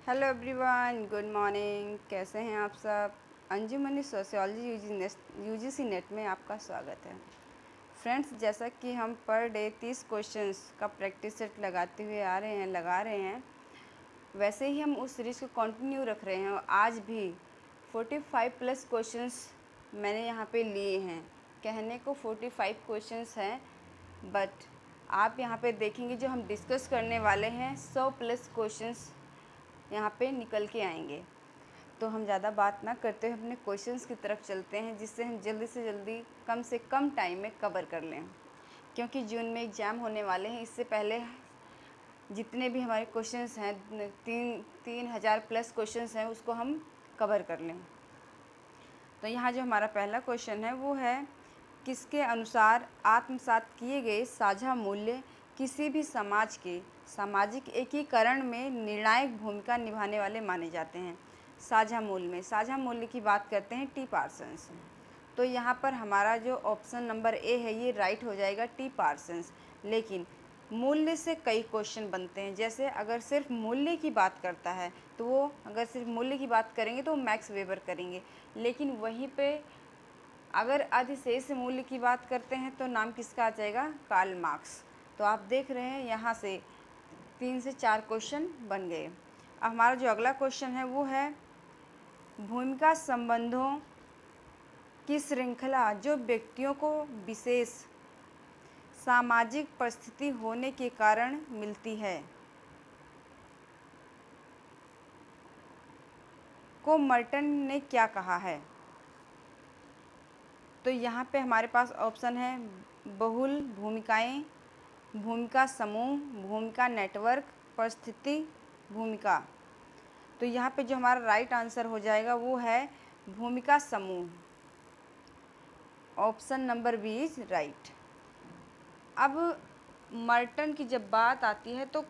Hello everyone, good morning. कैसे हैं आप सब? अंजुमनी सोशियोलॉजी यूजीसी नेट में आपका स्वागत है। फ्रेंड्स, जैसा कि हम पर डे 30 क्वेश्चंस का प्रैक्टिस सेट लगा रहे हैं, वैसे ही हम उस सीरीज़ को कंटिन्यू रख रहे हैं और आज भी 45 प्लस क्वेश्चंस मैंने यहाँ पे लिए हैं। कहने को 45 क्वेश्चंस हैं, बट आप यहाँ पे देखेंगे जो हम डिस्कस करने वाले हैं 100 प्लस क्वेश्चंस यहाँ पे निकल के आएंगे। तो हम ज़्यादा बात ना करते हुए अपने क्वेश्चंस की तरफ चलते हैं, जिससे हम जल्दी से जल्दी कम से कम टाइम में कवर कर लें, क्योंकि जून में एग्ज़ाम होने वाले हैं। इससे पहले जितने भी हमारे क्वेश्चंस हैं, 3,000 प्लस क्वेश्चंस हैं, उसको हम कवर कर लें। तो यहाँ जो हमारा पहला क्वेश्चन है वो है, किसके अनुसार आत्मसात किए गए साझा मूल्य किसी भी समाज के सामाजिक एकीकरण में निर्णायक भूमिका निभाने वाले माने जाते हैं। साझा मूल्य की बात करते हैं टी पार्सन्स। तो यहाँ पर हमारा जो ऑप्शन नंबर ए है ये राइट हो जाएगा, टी पार्सन्स। लेकिन मूल्य से कई क्वेश्चन बनते हैं। जैसे अगर सिर्फ मूल्य की बात करता है तो वो, अगर सिर्फ मूल्य की बात करेंगे तो मैक्स वेबर करेंगे। लेकिन वहीं पे अगर अधिशेष मूल्य की बात करते हैं तो नाम किसका आ जाएगा? Karl Marx. तो आप देख रहे हैं यहाँ से 3 से 4 क्वेश्चन बन गए। अब हमारा जो अगला क्वेश्चन है वो है, भूमिका संबंधों की श्रृंखला जो व्यक्तियों को विशेष सामाजिक परिस्थिति होने के कारण मिलती है को मर्टन ने क्या कहा है? तो यहाँ पे हमारे पास ऑप्शन है बहुल भूमिकाएं, भूमिका समूह, भूमिका नेटवर्क, परिस्थिति भूमिका। तो यहाँ पे जो हमारा राइट आंसर हो जाएगा वो है भूमिका समूह। Option number B is right. अब मर्टन की जब बात आती है तो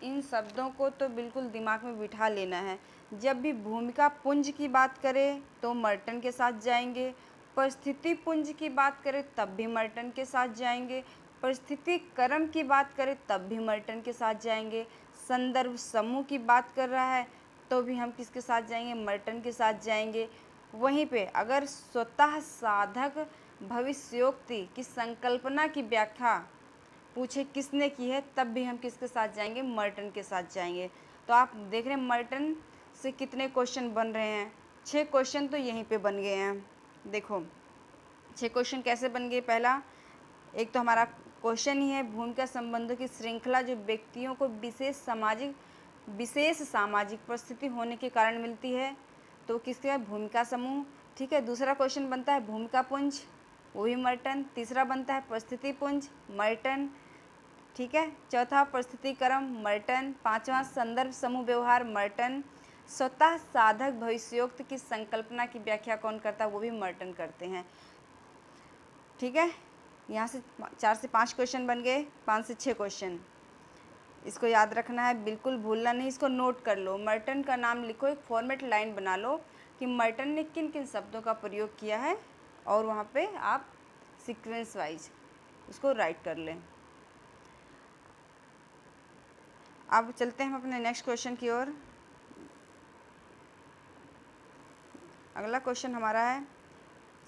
इन शब्दों को तो बिल्कुल दिमाग में बिठा लेना है। जब भी भूमिका पुंज की बात करें तो मर्टन के साथ जाएंगे, परिस्थिति पुंज की बात करें तब भी मर्टन के साथ जाएंगे, परिस्थिति क्रम की बात करें तब भी मर्टन के साथ जाएंगे, संदर्भ समूह की बात कर रहा है तो भी हम किसके साथ जाएंगे? मर्टन के साथ जाएंगे। वहीं पे अगर स्वतः साधक भविष्योक्ति की संकल्पना की व्याख्या पूछे किसने की है, तब भी हम किसके साथ जाएंगे? मर्टन के साथ जाएंगे। तो आप देख रहे हैं मर्टन से कितने क्वेश्चन बन रहे हैं? 6 क्वेश्चन तो यहीं पे बन गए हैं। देखो 6 क्वेश्चन कैसे बन गए। पहला, एक तो हमारा क्वेश्चन ही है भूमिका संबंधों की श्रृंखला जो व्यक्तियों को विशेष सामाजिक परिस्थिति होने के कारण मिलती है, तो किसके है? भूमिका समूह। ठीक है। दूसरा क्वेश्चन बनता है भूमिका पुंज, वो भी मर्टन। तीसरा बनता है परिस्थिति पुंज, मर्टन। ठीक है। चौथा परिस्थिति क्रम, मर्टन। पांचवा संदर्भ समूह व्यवहार, मर्टन। स्वतः साधक भविष्योक्त की संकल्पना की व्याख्या कौन करता है? वो भी मर्टन करते हैं। ठीक है। यहाँ से 4 से 5 क्वेश्चन बन गए, 5 से 6 क्वेश्चन। इसको याद रखना है, बिल्कुल भूलना नहीं, इसको नोट कर लो। मर्टन का नाम लिखो, एक फॉर्मेट लाइन बना लो कि मर्टन ने किन किन शब्दों का प्रयोग किया है, और वहाँ पे आप सीक्वेंस वाइज उसको राइट कर लें। अब चलते हैं हम अपने नेक्स्ट क्वेश्चन की ओर। अगला क्वेश्चन हमारा है,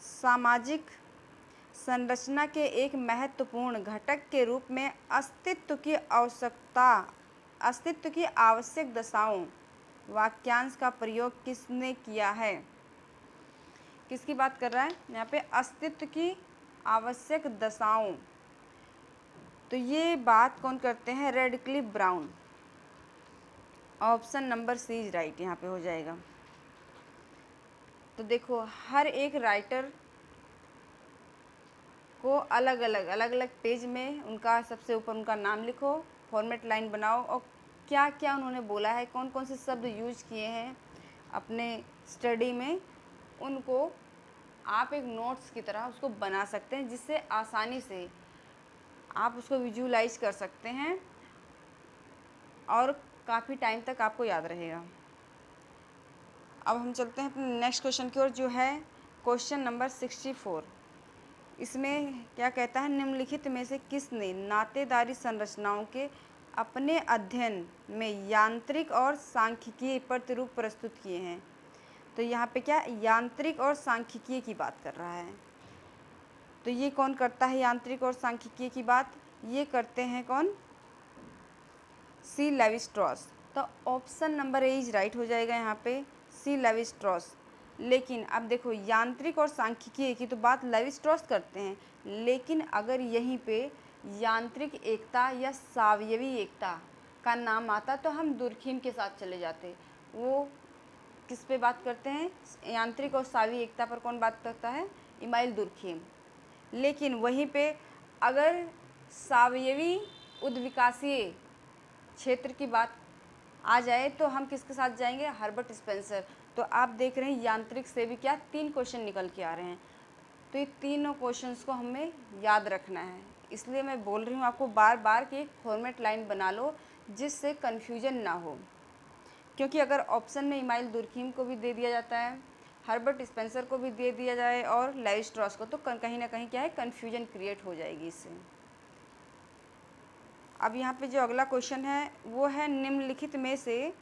सामाजिक संरचना के एक महत्वपूर्ण घटक के रूप में अस्तित्व की आवश्यक दशाओं वाक्यांश का प्रयोग किसने किया है? किसकी बात कर रहा है यहाँ पे? अस्तित्व की आवश्यक दशाओं। तो ये बात कौन करते हैं? Radcliffe Brown. Option number C is right यहाँ पे हो जाएगा। तो देखो, हर एक राइटर को अलग अलग पेज में उनका सबसे ऊपर उनका नाम लिखो, फॉर्मेट लाइन बनाओ, और क्या क्या उन्होंने बोला है, कौन कौन से शब्द यूज किए हैं अपने स्टडी में, उनको आप एक नोट्स की तरह उसको बना सकते हैं, जिससे आसानी से आप उसको विजुअलाइज कर सकते हैं और काफ़ी टाइम तक आपको याद रहेगा। अब हम चलते हैं अपने नेक्स्ट क्वेश्चन की ओर, जो है क्वेश्चन नंबर 64। इसमें क्या कहता है, निम्नलिखित में से किसने नातेदारी संरचनाओं के अपने अध्ययन में यांत्रिक और सांख्यिकीय प्रतिरूप प्रस्तुत किए हैं। तो यहाँ पे क्या यांत्रिक और सांख्यिकीय की बात कर रहा है। तो ये कौन करता है यांत्रिक और सांख्यिकीय की बात? ये करते हैं कौन? सी लेवी स्ट्रॉस। तो option number A is right हो जाएगा यहाँ पे, सी लेवी स्ट्रॉस। लेकिन अब देखो यांत्रिक और सांख्यिकीय की तो बात लेवी स्ट्रॉस करते हैं, लेकिन अगर यहीं पे यांत्रिक एकता या सावयवी एकता का नाम आता तो हम दुर्खिम के साथ चले जाते। वो किस पे बात करते हैं? यांत्रिक और सावयवी एकता पर कौन बात करता है? Email Durkheim. लेकिन वहीं पे अगर सावयवी उद्विकासीय क्षेत्र की बात आ जाए तो हम किसके साथ जाएंगे? Herbert Spencer. तो आप देख रहे हैं यांत्रिक से भी क्या 3 क्वेश्चन निकल के आ रहे हैं। तो ये तीनों क्वेश्चंस को हमें याद रखना है, इसलिए मैं बोल रही हूँ आपको बार बार कि एक फॉर्मेट लाइन बना लो जिससे कन्फ्यूजन ना हो। क्योंकि अगर ऑप्शन में इमाइल दुर्खिम को भी दे दिया जाता है, हर्बर्ट स्पेंसर को भी दे दिया जाए और लेवी स्ट्रॉस को, तो कहीं ना कहीं क्या है, कन्फ्यूजन क्रिएट हो जाएगी इससे। अब यहाँ पे जो अगला क्वेश्चन है वो है निम्नलिखित में से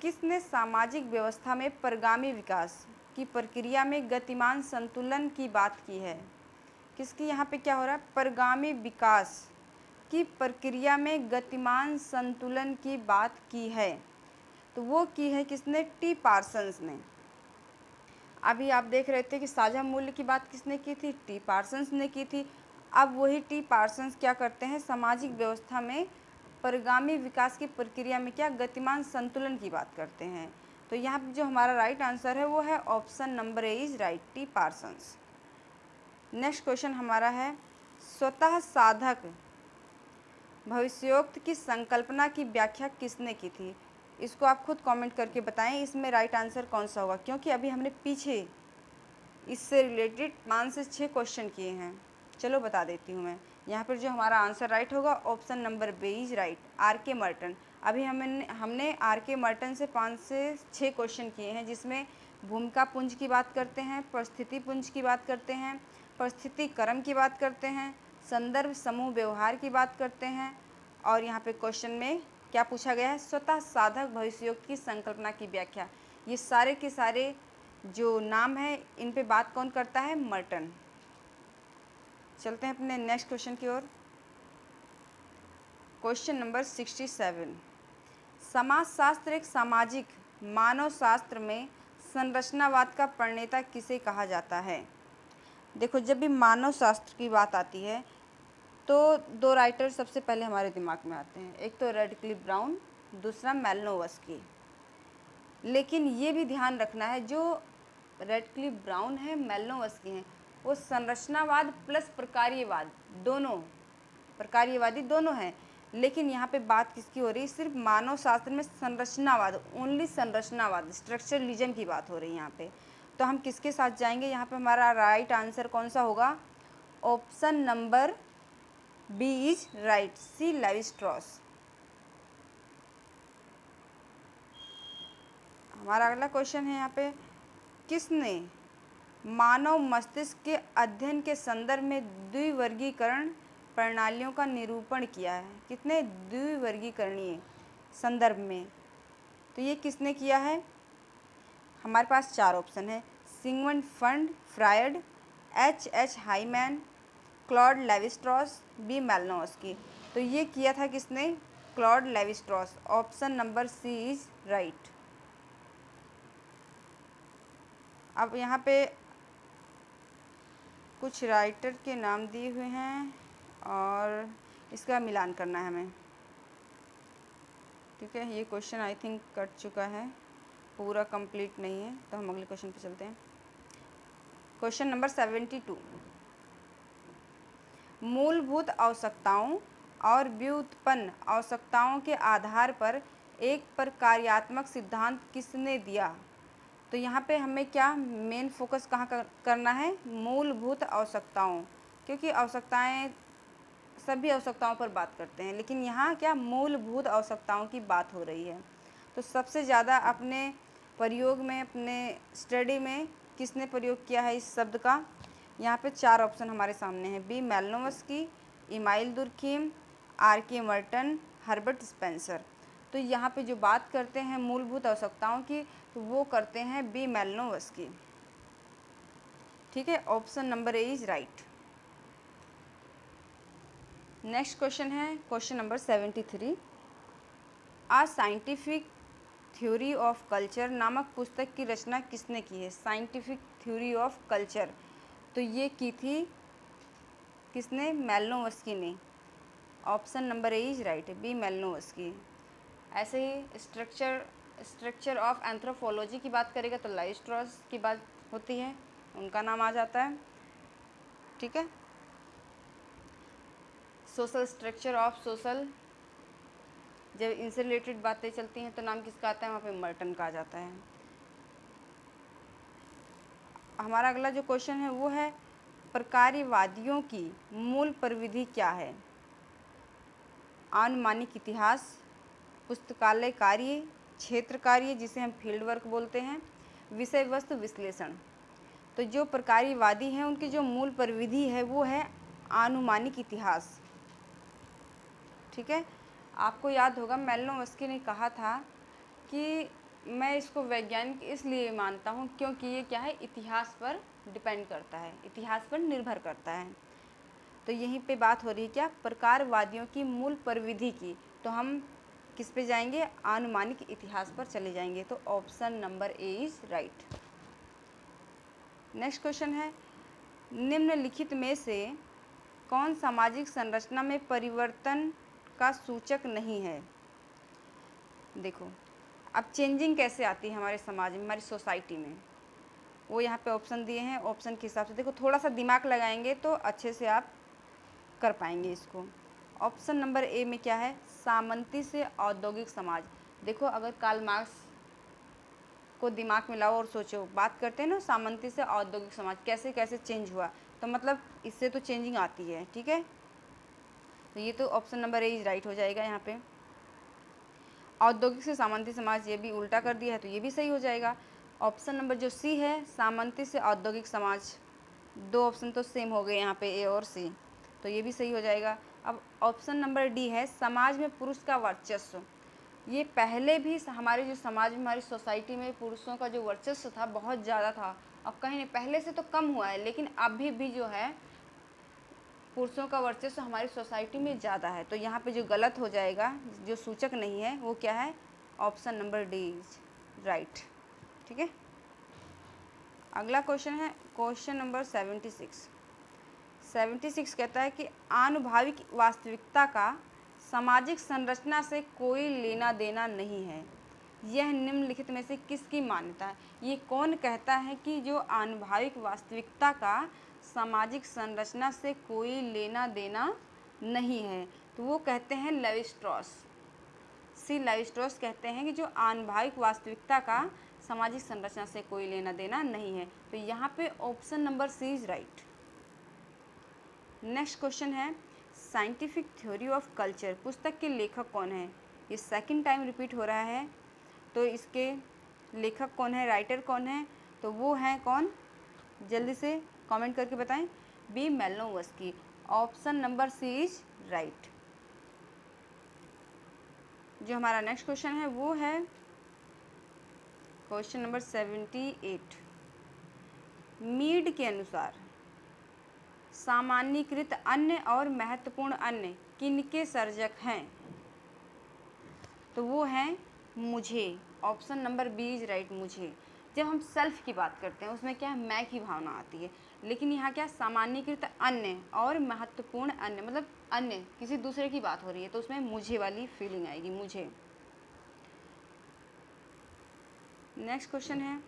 किसने सामाजिक व्यवस्था में परगामी विकास की प्रक्रिया में गतिमान संतुलन की बात की है? किसकी यहाँ पे क्या हो रहा है? परगामी विकास की प्रक्रिया में गतिमान संतुलन की बात की है। तो वो की है किसने? टी पार्सन्स ने। अभी आप देख रहे थे कि साझा मूल्य की बात किसने की थी? टी पार्सन्स ने की थी। अब वही टी पार्सन्स क्या करते हैं? सामाजिक व्यवस्था में परगामी विकास की प्रक्रिया में क्या गतिमान संतुलन की बात करते हैं। तो यहाँ पे जो हमारा राइट आंसर है वो है option number A is right, T Parsons. Next question हमारा है स्वतः साधक भविष्योक्त की संकल्पना की व्याख्या किसने की थी? इसको आप खुद कमेंट करके बताएं इसमें राइट आंसर कौन सा होगा, क्योंकि अभी हमने पीछे इससे रिलेटेड 5 से 6 क्वेश्चन किए हैं। चलो बता देती हूँ मैं। यहाँ पर जो हमारा आंसर राइट होगा option number B is right, R K Merton. अभी हमने आर के मर्टन से 5 से 6 क्वेश्चन किए हैं, जिसमें भूमिका पुंज की बात करते हैं, परिस्थिति पुंज की बात करते हैं, परिस्थिति क्रम की बात करते हैं, संदर्भ समूह व्यवहार की बात करते हैं, और यहाँ पे क्वेश्चन में क्या पूछा गया है? स्वतः साधक भविष्योक्त की संकल्पना की व्याख्या। ये सारे के सारे जो नाम है इन पे बात कौन करता है? मर्टन। चलते हैं अपने नेक्स्ट क्वेश्चन की ओर। क्वेश्चन नंबर 67, समाजशास्त्र एक सामाजिक मानव शास्त्र में संरचनावाद का प्रणेता किसे कहा जाता है? देखो जब भी मानव शास्त्र की बात आती है तो 2 राइटर सबसे पहले हमारे दिमाग में आते हैं, एक तो रेडक्लिफ ब्राउन, दूसरा मैलिनोवस्की। लेकिन ये भी ध्यान रखना है जो रेडक्लिफ ब्राउन है, मैलिनोवस्की हैं, वो संरचनावाद प्लस प्रकार्यवाद दोनों, प्रकार्यवादी दोनों हैं। लेकिन यहाँ पे बात किसकी हो रही है? सिर्फ मानव शास्त्र में संरचनावाद, ओनली संरचनावाद, स्ट्रक्चरलिज्म की बात हो रही है यहाँ पे। तो हम किसके साथ जाएंगे? यहाँ पे हमारा राइट आंसर कौन सा होगा? Option number B is right, C Levi Strauss. हमारा अगला क्वेश्चन है यहाँ पे किसने मानव मस्तिष्क के अध्ययन के संदर्भ में द्विवर्गीकरण प्रणालियों का निरूपण किया है? कितने द्विवर्गीकरणीय संदर्भ में? तो ये किसने किया है? हमारे पास 4 ऑप्शन है, Sigmund Freud, H Hyman, Claude Levi Strauss, B Malinowski. तो ये किया था किसने? Claude Levi Strauss. Option number C is right. अब यहाँ पे कुछ राइटर के नाम दिए हुए हैं और इसका मिलान करना है हमें, ठीक है। ये क्वेश्चन आई थिंक कट चुका है, पूरा कंप्लीट नहीं है, तो हम अगले क्वेश्चन पे चलते हैं। क्वेश्चन नंबर 72, मूलभूत आवश्यकताओं और व्युत्पन्न आवश्यकताओं के आधार पर एक प्रकार्यात्मक सिद्धांत किसने दिया? तो यहाँ पे हमें क्या मेन फोकस कहाँ करना है? मूलभूत आवश्यकताओं, क्योंकि आवश्यकताएं सभी आवश्यकताओं पर बात करते हैं, लेकिन यहाँ क्या मूलभूत आवश्यकताओं की बात हो रही है। तो सबसे ज़्यादा अपने प्रयोग में, अपने स्टडी में किसने प्रयोग किया है इस शब्द का? यहाँ पे 4 ऑप्शन हमारे सामने हैं, B मैलिनोवस्की, email Durkheim, are K Merton, Herbert Spencer. तो यहाँ पे जो बात करते हैं मूलभूत आवश्यकताओं की, तो वो करते हैं बी मेलनोवस्की। ठीक है, option number A is right. Next question है question number 73। A scientific theory of culture नामक पुस्तक की रचना किसने की है? साइंटिफिक थ्योरी ऑफ कल्चर, तो ये की थी किसने? मेलनोवस्की ने। Option number A is right, B Malinowski. ऐसे ही स्ट्रक्चर ऑफ एंथ्रोपोलॉजी की बात करेगा तो लेवी स्ट्रॉस की बात होती है, उनका नाम आ जाता है। ठीक है, सोशल स्ट्रक्चर ऑफ सोशल, जब इनसे रिलेटेड बातें चलती हैं तो नाम किसका आता है? वहाँ पे मर्टन का आ जाता है। हमारा अगला जो क्वेश्चन है वो है प्रकार्यवादियों की मूल प्रविधि क्या है? अनुमानिक इतिहास, पुस्तकालय कार्य, क्षेत्र कार्य जिसे हम फील्ड वर्क बोलते हैं, विषय वस्तु विश्लेषण। तो जो प्रकार्यवादी हैं उनकी जो मूल प्रविधि है वो है अनुमानिक इतिहास। ठीक है, आपको याद होगा मेलनोवस्की ने कहा था कि मैं इसको वैज्ञानिक इसलिए मानता हूँ क्योंकि ये क्या है, इतिहास पर डिपेंड करता है, इतिहास पर निर्भर करता है। तो यहीं पे बात हो रही है क्या? प्रकारवादियों की मूल प्रविधि की। तो हम किस पे जाएंगे? अनुमानिक इतिहास पर चले जाएंगे। तो option number A is right. Next question है निम्नलिखित में से कौन सामाजिक संरचना में परिवर्तन का सूचक नहीं है? देखो, अब चेंजिंग कैसे आती है हमारे समाज में, हमारी सोसाइटी में, वो यहाँ पे ऑप्शन दिए हैं। ऑप्शन के हिसाब से देखो, थोड़ा सा दिमाग लगाएंगे तो अच्छे से आप कर पाएंगे इसको। ऑप्शन नंबर ए में क्या है? सामंती से औद्योगिक समाज। देखो, अगर कार्ल मार्क्स को दिमाग में लाओ और सोचो, बात करते हैं ना सामंती से औद्योगिक समाज कैसे कैसे चेंज हुआ, तो मतलब इससे तो चेंजिंग आती है। ठीक है, तो ये तो option number A is right हो जाएगा। यहाँ पे औद्योगिक से सामंती समाज, ये भी उल्टा कर दिया है तो ये भी सही हो जाएगा। ऑप्शन नंबर जो सी है, सामंती से औद्योगिक समाज, दो ऑप्शन तो सेम हो गए यहाँ पे, ए और सी, तो ये भी सही हो जाएगा। अब ऑप्शन नंबर डी है समाज में पुरुष का वर्चस्व। ये पहले भी हमारे जो समाज में, हमारी सोसाइटी में पुरुषों का जो वर्चस्व था बहुत ज़्यादा था। अब कहीं नहीं, पहले से तो कम हुआ है लेकिन अभी भी जो है पुरुषों का वर्चस्व हमारी सोसाइटी में ज़्यादा है। तो यहाँ पे जो गलत हो जाएगा, जो सूचक नहीं है, वो क्या है? Option number D is right. ठीक है, अगला क्वेश्चन है क्वेश्चन नंबर 76। 76 कहता है कि आनुभाविक वास्तविकता का सामाजिक संरचना से कोई लेना देना नहीं है। यह निम्नलिखित में से किसकी मान्यता है? ये कौन कहता है कि जो आनुभाविक वास्तविकता का सामाजिक संरचना से कोई लेना देना नहीं है? तो वो कहते हैं लेवी स्ट्रॉस। सी लेवी स्ट्रॉस कहते हैं कि जो आनुभाविक वास्तविकता का सामाजिक संरचना से कोई लेना देना नहीं है। तो यहाँ पे option number C is right. Next question है साइंटिफिक थ्योरी ऑफ कल्चर पुस्तक के लेखक कौन है? ये सेकंड टाइम रिपीट हो रहा है, तो इसके लेखक कौन है, राइटर कौन है? तो वो हैं कौन? जल्दी से कमेंट करके बताएं। B Malinowski. Option number C is right. जो हमारा नेक्स्ट क्वेश्चन है वो है क्वेश्चन नंबर 78। मीड के अनुसार सामान्यीकृत अन्य और महत्वपूर्ण अन्य किनके सर्जक हैं? तो वो हैं मुझे। Option number B is right, मुझे। जब हम सेल्फ की बात करते हैं उसमें क्या है, मैं की भावना आती है, लेकिन यहाँ क्या सामान्यीकृत अन्य और महत्वपूर्ण अन्य, मतलब अन्य किसी दूसरे की बात हो रही है तो उसमें मुझे वाली फीलिंग आएगी, मुझे। नेक्स्ट क्वेश्चन है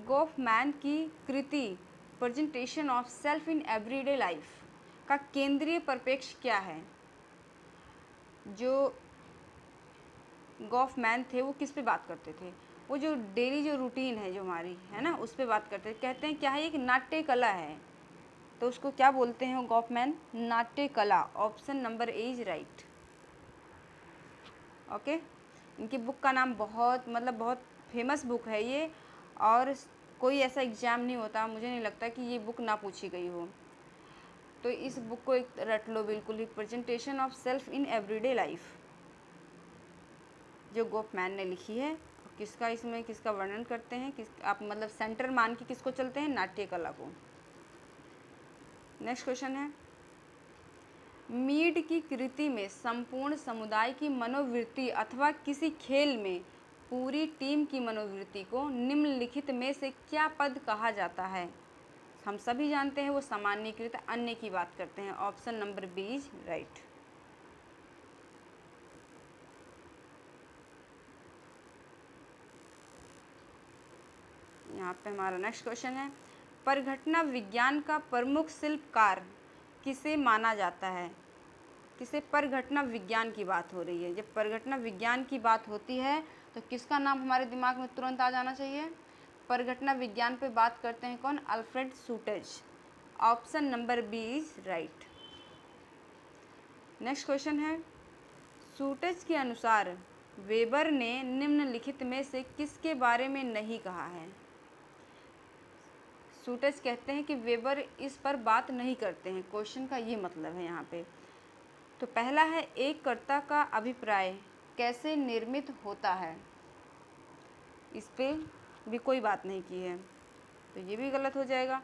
गोफमैन की कृति presentation of self in everyday life का केंद्रीय परिप्रेक्ष्य क्या है? जो गोफमैन थे वो किस पे बात करते थे? वो जो डेली जो रूटीन है जो हमारी है ना, उस पे बात करते हैं। कहते हैं क्या है, एक नाट्य कला है, तो उसको क्या बोलते हैं वो गोफमैन? नाट्य कला। Option number A is right. Okay, इनकी बुक का नाम बहुत फेमस बुक है ये, और कोई ऐसा एग्ज़ाम नहीं होता, मुझे नहीं लगता कि ये बुक ना पूछी गई हो। तो इस बुक को एक रट लो बिल्कुल ही, presentation of self in everyday life. जो गोफमैन ने लिखी है। किसका इसमें किसका वर्णन करते हैं, किस आप मतलब सेंटर मान के किसको चलते हैं, नाट्य कला को। नेक्स्ट क्वेश्चन है, मीड की कृति में संपूर्ण समुदाय की मनोवृत्ति अथवा किसी खेल में पूरी टीम की मनोवृत्ति को निम्नलिखित में से क्या पद कहा जाता है। हम सभी जानते हैं वो सामान्यीकृत अन्य की बात करते हैं। Option number B is right. यहाँ पे हमारा नेक्स्ट क्वेश्चन है, परिघटना विज्ञान का प्रमुख शिल्पकार किसे माना जाता है। किसे, परिघटना विज्ञान की बात हो रही है। जब परिघटना विज्ञान की बात होती है तो किसका नाम हमारे दिमाग में तुरंत आ जाना चाहिए। परिघटना विज्ञान पे बात करते हैं कौन, Alfred Schutz. Option number B is right. Next question है, शूटज के अनुसार वेबर ने निम्नलिखित में से किसके बारे में नहीं कहा है। शूटज कहते हैं कि वेबर इस पर बात नहीं करते हैं। क्वेश्चन का ये मतलब है यहाँ पे। तो पहला है, एक कर्ता का अभिप्राय कैसे निर्मित होता है। इस पे भी कोई बात नहीं की है, तो ये भी गलत हो जाएगा।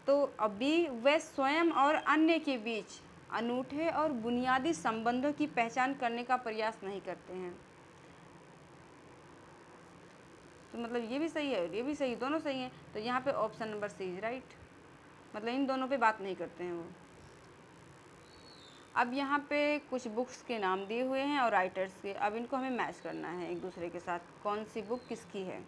तो अभी वह स्वयं और अन्य के बीच अनूठे और बुनियादी संबंधों की पहचान करने का प्रयास नहीं करते हैं। तो मतलब ये भी सही है और ये भी सही, दोनों सही हैं। तो यहाँ पे option number C is right, मतलब इन दोनों पे बात नहीं करते हैं वो। अब यहाँ पे कुछ बुक्स के नाम दिए हुए हैं और राइटर्स के, अब इनको हमें मैच करना है एक दूसरे के साथ, कौन सी बुक किसकी है।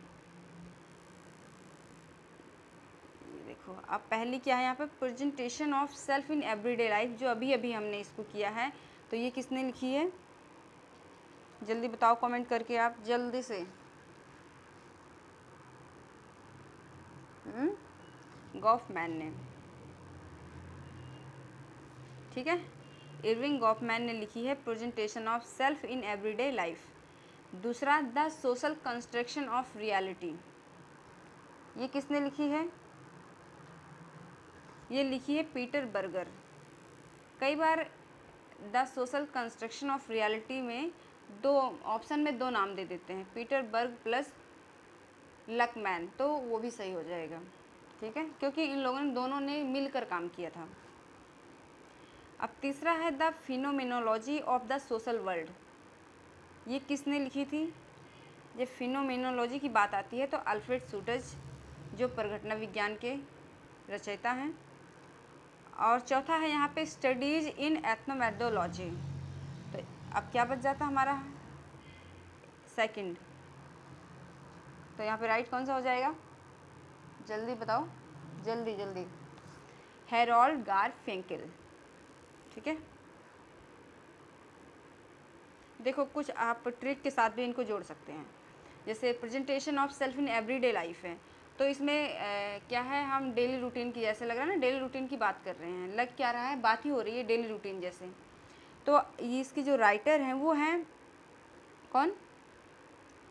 देखो अब पहली क्या है यहाँ पे, presentation of self in everyday life, जो अभी अभी हमने इसको किया है। तो ये किसने लिखी है, जल्दी बताओ कमेंट करके आप, जल्दी से। गॉफमैन ने, ठीक है, इरविंग गॉफमैन ने लिखी है presentation of self in everyday life. दूसरा, the social construction of reality, ये किसने लिखी है, ये लिखी है पीटर बर्गर। कई बार the social construction of reality में दो ऑप्शन में दो नाम दे देते हैं, पीटर बर्ग प्लस लकमैन, तो वो भी सही हो जाएगा, ठीक है, क्योंकि इन लोगों ने दोनों ने मिलकर काम किया था। अब तीसरा है the phenomenology of the social world, ये किसने लिखी थी। जब फिनोमेनोलॉजी की बात आती है तो अल्फ्रेड शूटज, जो परिघटना विज्ञान के रचयिता हैं। और चौथा है यहाँ पे स्टडीज इन एथनोमेथोलॉजी। तो अब क्या बच जाता हमारा, सेकंड। तो यहाँ पे राइट कौन सा हो जाएगा, जल्दी बताओ, जल्दी जल्दी, हेरोल्ड गारफिंकेल, ठीक है। देखो कुछ आप ट्रिक के साथ भी इनको जोड़ सकते हैं, जैसे presentation of self in everyday life है, तो इसमें क्या है, हम डेली रूटीन की, जैसे लग रहा है ना डेली रूटीन की बात कर रहे हैं, लग क्या रहा है, बात ही हो रही है डेली रूटीन जैसे। तो इसकी जो राइटर हैं वो हैं कौन,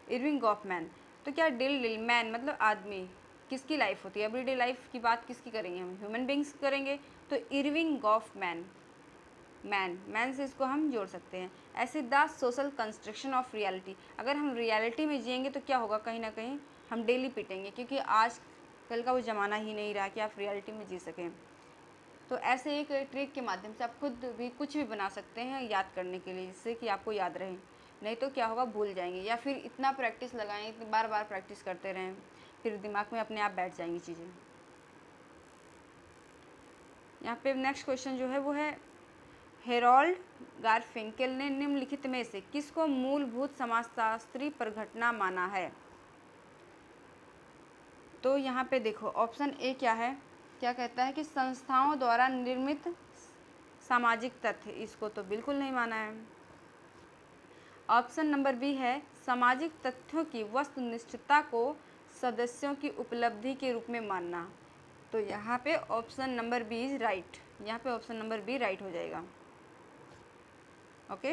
इरविंग गॉफमैन। तो क्या डेली मैन मतलब आदमी, किसकी लाइफ होती है, एवरीडे लाइफ की बात किसकी करेंगे हम, ह्यूमन बींग्स करेंगे। तो इरविंग गॉफमैन, मैन से इसको हम जोड़ सकते हैं। ऐसे the social construction of reality, अगर हम रियलिटी में जिएंगे तो क्या होगा, कहीं ना कहीं हम डेली पिटेंगे, क्योंकि आज कल का वो ज़माना ही नहीं रहा कि आप रियलिटी में जी सकें। तो ऐसे एक ट्रिक के माध्यम से आप खुद भी कुछ भी बना सकते हैं याद करने के लिए, जिससे कि आपको याद रहे। नहीं तो क्या होगा, भूल जाएंगे, या फिर इतना प्रैक्टिस लगाएं, इतनी बार बार प्रैक्टिस करते रहें, फिर दिमाग में अपने आप बैठ जाएंगी चीज़ें। यहाँ पे नेक्स्ट क्वेश्चन जो है वो है, हेरोल्ड गारफिंकेल ने निम्नलिखित में से किसको मूलभूत समाजशास्त्री परिघटना माना है। तो यहाँ पे देखो ऑप्शन ए क्या है, क्या कहता है कि संस्थाओं द्वारा निर्मित सामाजिक तथ्य, इसको तो बिल्कुल नहीं माना है। ऑप्शन नंबर बी है सामाजिक तथ्यों की वस्तुनिष्ठता को सदस्यों की उपलब्धि के रूप में मानना। तो यहाँ पे option number B is right, यहाँ पे ऑप्शन नंबर बी राइट हो जाएगा। ओके,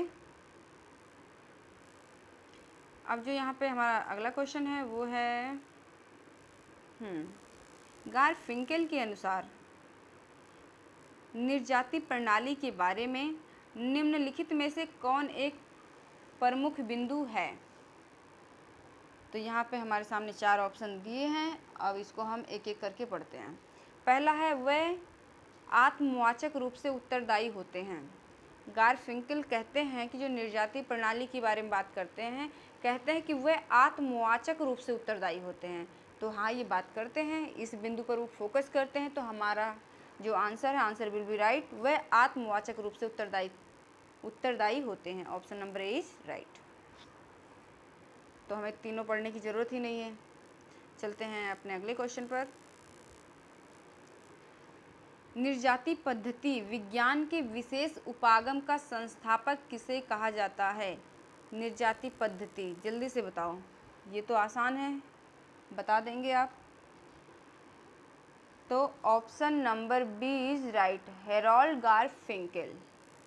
अब जो यहाँ पे हमारा अगला क्वेश्चन है वो है, गारफिंकेल के अनुसार निर्जाति प्रणाली के बारे में निम्नलिखित में से कौन एक प्रमुख बिंदु है। तो यहाँ पे हमारे सामने 4 ऑप्शन दिए हैं। अब इसको हम एक एक करके पढ़ते हैं। पहला है वह आत्मवाचक रूप से उत्तरदायी होते हैं। गारफिंकल कहते हैं कि जो निर्जातीय प्रणाली के बारे में बात करते हैं, कहते हैं कि वह आत्मवाचक रूप से उत्तरदायी होते हैं। तो हाँ, ये बात करते हैं, इस बिंदु पर वो फोकस करते हैं। तो हमारा जो आंसर है, आंसर विल बी राइट, वह आत्मवाचक रूप से उत्तरदायी होते हैं। Option number A is right. तो हमें तीनों पढ़ने की ज़रूरत ही नहीं है। चलते हैं अपने अगले क्वेश्चन पर। निर्जाति पद्धति विज्ञान के विशेष उपागम का संस्थापक किसे कहा जाता है? निर्जाति पद्धति, जल्दी से बताओ। ये तो आसान है, बता देंगे आप। तो option number B is right, Harold Garfinkel.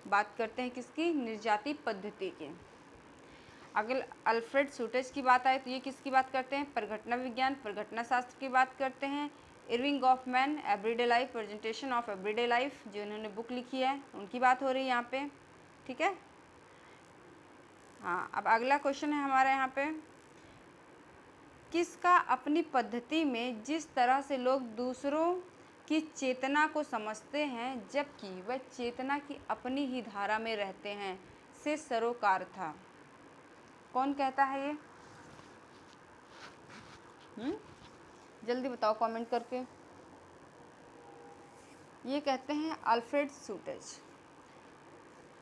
बात करते हैं किसकी? निर्जाति पद्धति की। अगर अल्फ्रेड सूटेज की बात आए तो ये किसकी बात करते हैं? परिघटना विज्ञान, परिघटना शास्त्र की बात करते हैं। Irving Goffman, everyday life, presentation of everyday life, जो इन्होंने बुक लिखी है, उनकी बात हो रही है यहाँ पे। ठीक है। हाँ, अब अगला क्वेश्चन है हमारा यहाँ पे, किसका अपनी पद्धति में जिस तरह से लोग दूसरों की चेतना को समझते हैं जबकि वह चेतना की अपनी ही धारा में रहते हैं से सरोकार था? कौन कहता है ये? जल्दी बताओ कमेंट करके। ये कहते हैं अल्फ्रेड सूटेज।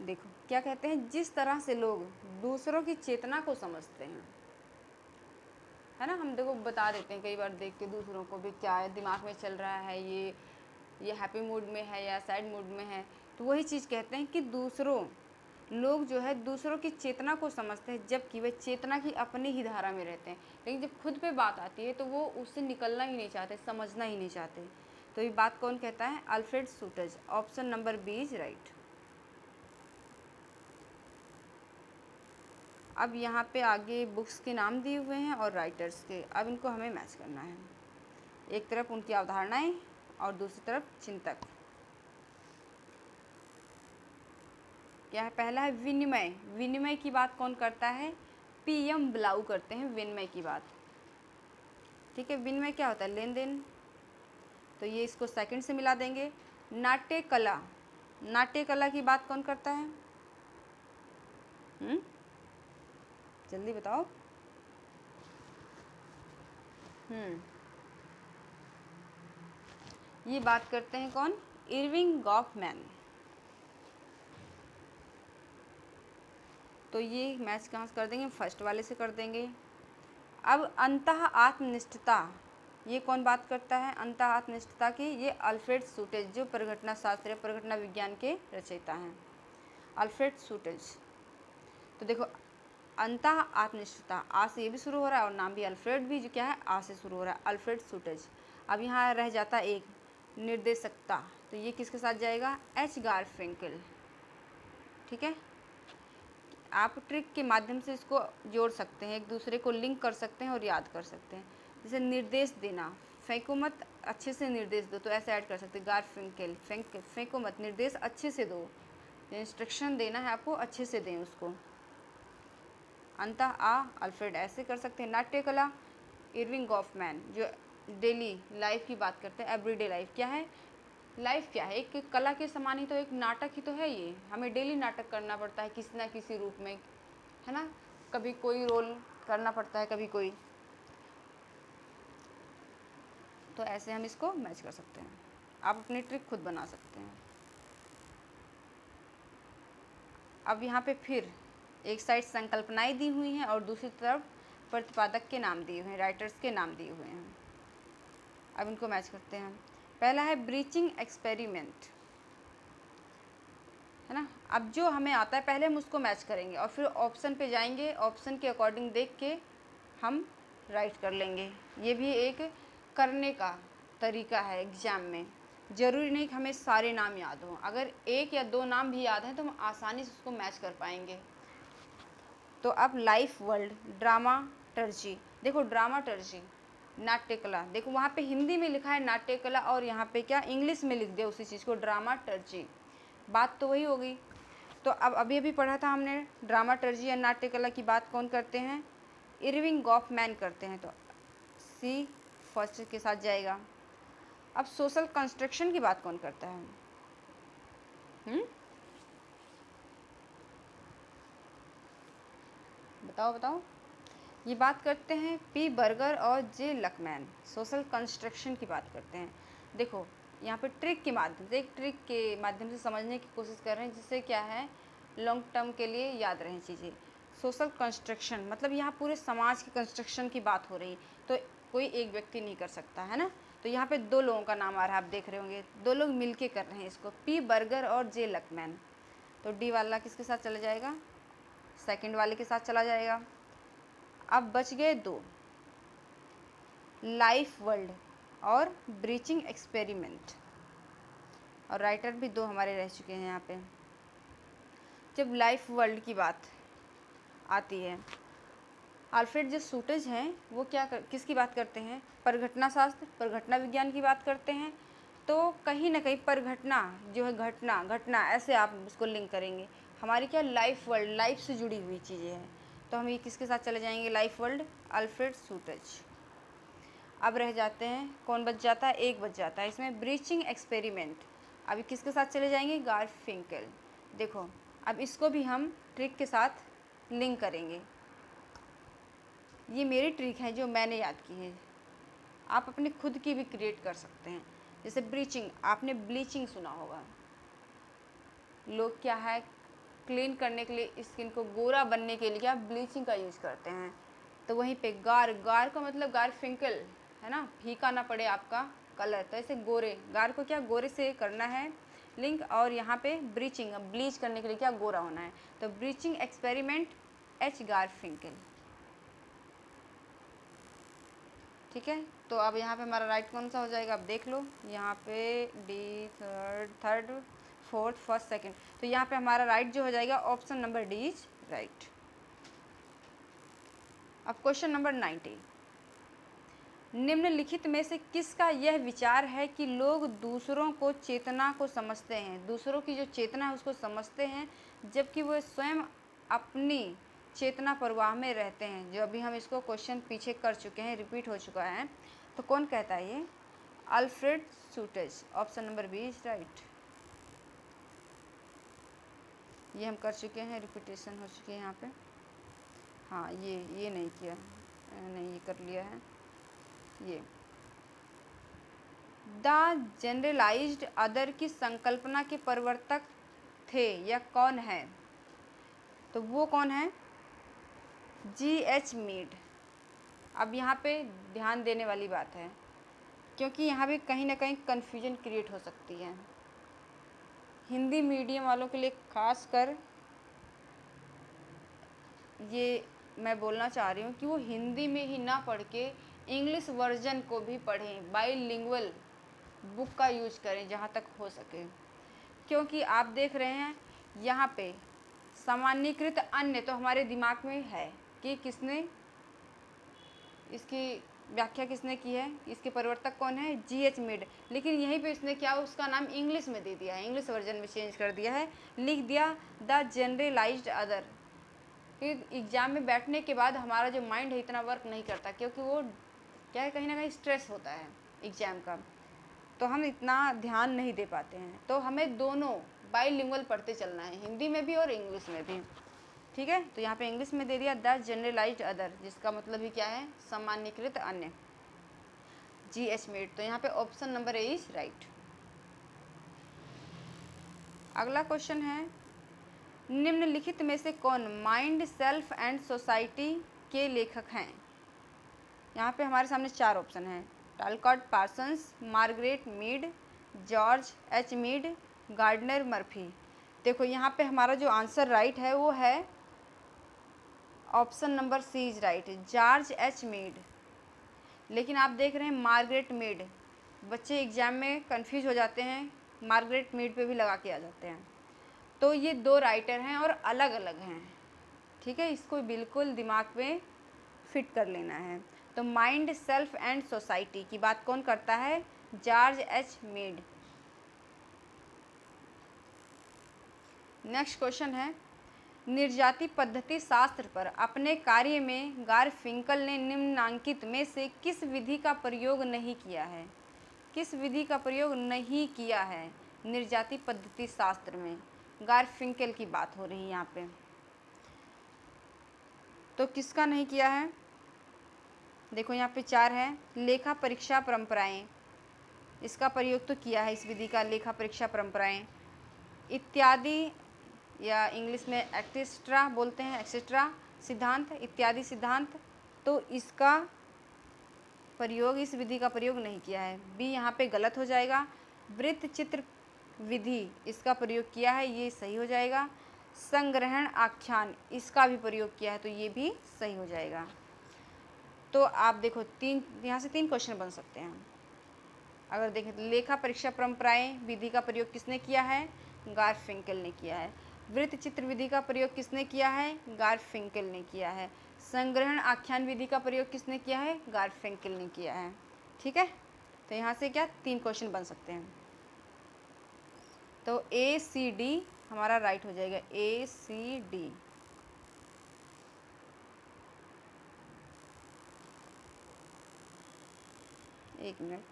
देखो क्या कहते हैं, जिस तरह से लोग दूसरों की चेतना को समझते हैं, है ना। हम देखो बता देते हैं कई बार देख के दूसरों को भी क्या है दिमाग में चल रहा है, ये हैप्पी मूड में है या सैड मूड में है। तो वही चीज़ कहते हैं कि लोग जो है दूसरों की चेतना को समझते हैं जबकि वे चेतना की अपनी ही धारा में रहते हैं, लेकिन जब खुद पे बात आती है तो वो उससे निकलना ही नहीं चाहते, समझना ही नहीं चाहते। तो ये बात कौन कहता है? Alfred Schutz. Option number B is right. अब यहाँ पे आगे बुक्स के नाम दिए हुए हैं और राइटर्स के। अब इनको हमें मैच करना है। एक तरफ उनकी अवधारणाएं और दूसरी तरफ चिंतक। क्या है? पहला है विनिमय। विनिमय की बात कौन करता है? पीएम ब्लाउ करते हैं विनिमय की बात। ठीक है। विनिमय क्या होता है? लेन देन। तो ये इसको सेकंड से मिला देंगे। नाट्य कला। नाट्य कला की बात कौन करता है? जल्दी बताओ। ये बात करते हैं कौन? Irving Goffman. तो ये मैच कहाँ से कर देंगे? फर्स्ट वाले से कर देंगे। अब अंतः आत्मनिष्ठता, ये कौन बात करता है? अंतः आत्मनिष्ठता की, ये अल्फ्रेड सूटेज, जो परिघटना शास्त्र, परिघटना विज्ञान के रचयिता हैं, अल्फ्रेड सूटेज। तो देखो अंतः आत्मनिष्ठता, आ से ये भी शुरू हो रहा है और नाम भी अल्फ्रेड भी जो क्या है, आ से शुरू हो रहा है, अल्फ्रेड सूटेज। अब यहाँ रह जाता एक निर्देशकता, तो ये किसके साथ जाएगा? एच गारफिंकल। ठीक है। आप ट्रिक के माध्यम से इसको जोड़ सकते हैं, एक दूसरे को लिंक कर सकते हैं और याद कर सकते हैं। जैसे निर्देश देना, फेंको मत, अच्छे से निर्देश दो, तो ऐसे ऐड कर सकते हैं गारफिंकल। फेंको मत, निर्देश अच्छे से दो, इंस्ट्रक्शन देना है आपको, अच्छे से दें उसको। अंतः अल्फ्रेड, ऐसे कर सकते हैं। नाट्य कला, इरविंग गॉफमैन, जो डेली लाइफ की बात करते हैं, एवरीडे लाइफ। क्या है? लाइफ क्या है? एक कला के समान ही तो, एक नाटक ही तो है ये। हमें डेली नाटक करना पड़ता है किसी ना किसी रूप में, है ना। कभी कोई रोल करना पड़ता है, कभी कोई। तो ऐसे हम इसको मैच कर सकते हैं। आप अपनी ट्रिक खुद बना सकते हैं। अब यहाँ पे फिर एक साइड संकल्पनाएं दी हुई हैं और दूसरी तरफ प्रतिपादक के नाम दिए हुए हैं, राइटर्स के नाम दिए हुए हैं। अब इनको मैच करते हैं। पहला है ब्रीचिंग एक्सपेरिमेंट, है ना। अब जो हमें आता है पहले हम उसको मैच करेंगे और फिर ऑप्शन पे जाएंगे, ऑप्शन के अकॉर्डिंग देख के हम राइट कर लेंगे। ये भी एक करने का तरीका है एग्ज़ाम में। ज़रूरी नहीं कि हमें सारे नाम याद हों, अगर एक या दो नाम भी याद हैं तो हम आसानी से उसको मैच कर पाएंगे। तो अब लाइफ वर्ल्ड ड्रामाटर्जी, देखो ड्रामाटर्जी नाट्य कला, देखो वहाँ पे हिंदी में लिखा है नाट्य कला और यहाँ पे क्या इंग्लिश में लिख दिया उसी चीज़ को, ड्रामाटर्जी। बात तो वही होगी। तो अब अभी अभी पढ़ा था हमने ड्रामाटर्जी या नाट्य कला की बात कौन करते हैं? इरविंग गॉफमैन करते हैं, तो सी फर्स्ट के साथ जाएगा। अब सोशल कंस्ट्रक्शन की बात कौन करता है? बताओ बताओ। ये बात करते हैं पी बर्गर और जे लकमैन। सोशल कंस्ट्रक्शन की बात करते हैं। देखो यहाँ पे ट्रिक के माध्यम से, एक ट्रिक के माध्यम से समझने की कोशिश कर रहे हैं, जिससे क्या है लॉन्ग टर्म के लिए याद रहें चीज़ें। सोशल कंस्ट्रक्शन मतलब यहाँ पूरे समाज के कंस्ट्रक्शन की बात हो रही, तो कोई एक व्यक्ति नहीं कर सकता है ना। तो यहाँ पे दो लोगों का नाम आ रहा है, आप देख रहे होंगे, दो लोग मिलके कर रहे हैं इसको, पी बर्गर और जे लकमैन। तो डी वाला किसके साथ चला जाएगा? सेकंड वाले के साथ चला जाएगा। अब बच गए दो, लाइफ वर्ल्ड और ब्रीचिंग एक्सपेरिमेंट, और राइटर भी दो हमारे रह चुके हैं यहाँ पे। जब लाइफ वर्ल्ड की बात आती है, अल्फ्रेड जो शूटज हैं वो किसकी बात करते हैं? परिघटना शास्त्र, परिघटना विज्ञान की बात करते हैं। तो कहीं ना कहीं परिघटना जो है, घटना ऐसे आप उसको लिंक करेंगे। हमारी क्या लाइफ वर्ल्ड, लाइफ से जुड़ी हुई चीज़ें हैं, तो हम ये किसके साथ चले जाएंगे? Life world, Alfred Schutz. अब रह जाते हैं, कौन बच जाता है? एक बच जाता है इसमें, ब्रीचिंग एक्सपेरिमेंट। अभी किसके साथ चले जाएंगे? गारफिंकल। देखो अब इसको भी हम ट्रिक के साथ लिंक करेंगे। ये मेरी ट्रिक है जो मैंने याद की है, आप अपनी खुद की भी क्रिएट कर सकते हैं। जैसे ब्लीचिंग, आपने ब्लीचिंग सुना होगा, लोग क्या है क्लीन करने के लिए, स्किन को गोरा बनने के लिए क्या ब्लीचिंग का यूज करते हैं। तो वहीं पे गार का मतलब गारफिंकल है ना, फीका ना पड़े आपका कलर, तो ऐसे गोरे, गार को क्या गोरे से करना है लिंक, और यहाँ पे ब्लीचिंग, ब्लीच करने के लिए क्या गोरा होना है, तो ब्लीचिंग एक्सपेरिमेंट एच गारफिंकल। ठीक है, तो अब यहाँ पे हमारा राइट कौन सा हो जाएगा? अब देख लो यहाँ पे D, third, fourth, first, second, तो यहाँ पे हमारा राइट जो हो जाएगा option number D is right. अब क्वेश्चन नंबर 90, निम्नलिखित में से किसका यह विचार है कि लोग दूसरों को चेतना को समझते हैं, दूसरों की जो चेतना है उसको समझते हैं, जबकि वह स्वयं अपनी चेतना प्रवाह में रहते हैं। जो अभी हम इसको क्वेश्चन पीछे कर चुके हैं, रिपीट हो चुका है, तो कौन कहता है ये? Alfred Schutz. Option number B is right. ये हम कर चुके हैं, रिपीटेशन हो चुकी है यहाँ पे। हाँ ये नहीं किया, नहीं ये कर लिया है। ये द जनरलाइज्ड अदर की संकल्पना के प्रवर्तक थे या कौन है? तो वो कौन है? G.H. मीड। अब यहाँ पे ध्यान देने वाली बात है, क्योंकि यहाँ भी कहीं ना कहीं कन्फ्यूजन क्रिएट हो सकती है। हिंदी मीडियम वालों के लिए खास कर ये मैं बोलना चाह रही हूँ कि वो हिंदी में ही ना पढ़ के इंग्लिश वर्जन को भी पढ़ें, बाइलिंगुअल बुक का यूज करें जहाँ तक हो सके। क्योंकि आप देख रहे हैं यहाँ पे सामान्यीकृत अन्य, तो हमारे दिमाग में है कि किसने इसकी व्याख्या किसने की है, इसके परिवर्तक कौन है? G.H. मीड। लेकिन यहीं पे इसने क्या उसका नाम इंग्लिश में दे दिया है, इंग्लिश वर्जन में चेंज कर दिया है, लिख दिया द जनरलाइज्ड अदर। फिर एग्ज़ाम में बैठने के बाद हमारा जो माइंड है इतना वर्क नहीं करता, क्योंकि वो क्या है कहीं ना कहीं स्ट्रेस होता है एग्ज़ाम का, तो हम इतना ध्यान नहीं दे पाते हैं। तो हमें दोनों बाइलिंगुअल पढ़ते चलना है, हिंदी में भी और इंग्लिश में भी। ठीक है, तो यहाँ पे इंग्लिश में दे दिया द जनरलाइज्ड अदर, जिसका मतलब ही क्या है? सामान्यीकृत अन्य, G.H. मीड। तो यहाँ पे option number A is right. अगला क्वेश्चन है, निम्नलिखित में से कौन माइंड, सेल्फ एंड सोसाइटी के लेखक हैं? यहाँ पे हमारे सामने चार ऑप्शन हैं, Talcott Parsons, Margaret Mead, George H Mead, Gardner Murphy. देखो यहाँ पे हमारा जो आंसर राइट है वो है option number C is right, George H Mead. लेकिन आप देख रहे हैं मार्गरेट मीड, बच्चे एग्जाम में कंफ्यूज हो जाते हैं, मार्गरेट मीड पे भी लगा के आ जाते हैं। तो ये दो राइटर हैं और अलग अलग हैं। ठीक है, इसको बिल्कुल दिमाग में फिट कर लेना है। तो माइंड, सेल्फ एंड सोसाइटी की बात कौन करता है? George H Mead. Next question है, निर्जाति पद्धति शास्त्र पर अपने कार्य में गारफिंकल ने निम्नांकित में से किस विधि का प्रयोग नहीं किया है? किस विधि का प्रयोग नहीं किया है निर्जाति पद्धति शास्त्र में? गारफिंकल की बात हो रही है यहाँ पे, तो किसका नहीं किया है? देखो यहाँ पे 4 है। लेखा परीक्षा परंपराएं, इसका प्रयोग तो किया है इस विधि का, लेखा परीक्षा परंपराएं इत्यादि, या इंग्लिश में एक्सेट्रा बोलते हैं, एक्सेट्रा सिद्धांत, इत्यादि सिद्धांत, तो इसका प्रयोग, इस विधि का प्रयोग नहीं किया है। बी यहाँ पे गलत हो जाएगा। वृत्त चित्र विधि, इसका प्रयोग किया है, ये सही हो जाएगा। संग्रहण आख्यान, इसका भी प्रयोग किया है, तो ये भी सही हो जाएगा। तो आप देखो यहाँ से 3 क्वेश्चन बन सकते हैं। अगर देखें तो लेखा परीक्षा परंपराएं विधि का प्रयोग किसने किया है? गारफिंकल ने किया है। वृत्त चित्र विधि का प्रयोग किसने किया है? गारफिंकल ने किया है। संग्रहण आख्यान विधि का प्रयोग किसने किया है? गारफिंकल ने किया है। ठीक है, तो यहाँ से क्या 3 क्वेश्चन बन सकते हैं। तो ACD हमारा राइट हो जाएगा, ACD। एक मिनट,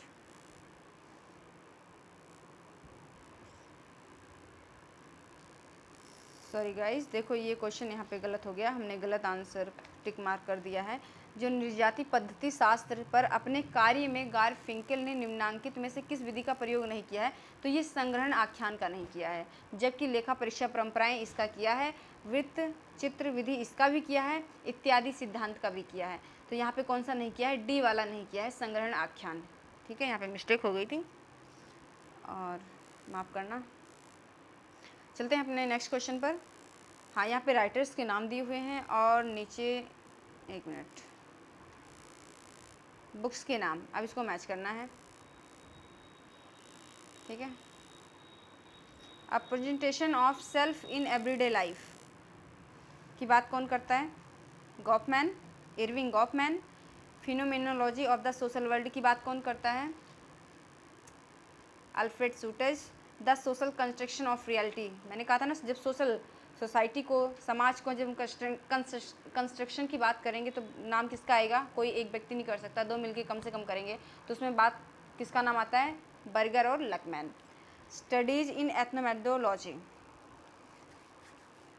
सॉरी गाइस, देखो ये क्वेश्चन यहाँ पे गलत हो गया, हमने गलत आंसर टिक मार्क कर दिया है। जो निर्जाति पद्धति शास्त्र पर अपने कार्य में गारफिंकल ने निम्नांकित में से किस विधि का प्रयोग नहीं किया है? तो ये संग्रहण आख्यान का नहीं किया है, जबकि लेखा परीक्षा परंपराएं इसका किया है, वृत्त चित्र विधि इसका भी किया है, इत्यादि सिद्धांत का भी किया है। तो यहाँ पे कौन सा नहीं किया है? डी वाला नहीं किया है, संग्रहण आख्यान। ठीक है, यहाँ पे मिस्टेक हो गई थी और माफ़ करना। चलते हैं अपने नेक्स्ट क्वेश्चन पर। हाँ, यहाँ पे राइटर्स के नाम दिए हुए हैं और नीचे, एक मिनट, बुक्स के नाम, अब इसको मैच करना है। ठीक है, अब presentation of self in everyday life की बात कौन करता है? Goffman, Erving Goffman. Phenomenology of the social world की बात कौन करता है? Alfred Schutz. The social construction of reality, मैंने कहा था ना, जब सोसाइटी को, समाज को, जब कंस्ट्रक्शन की बात करेंगे तो नाम किसका आएगा? कोई एक व्यक्ति नहीं कर सकता, 2 मिलके कम से कम करेंगे, तो उसमें बात किसका नाम आता है? बर्गर और लकमैन। स्टडीज इन एथनोमेथोडोलॉजी,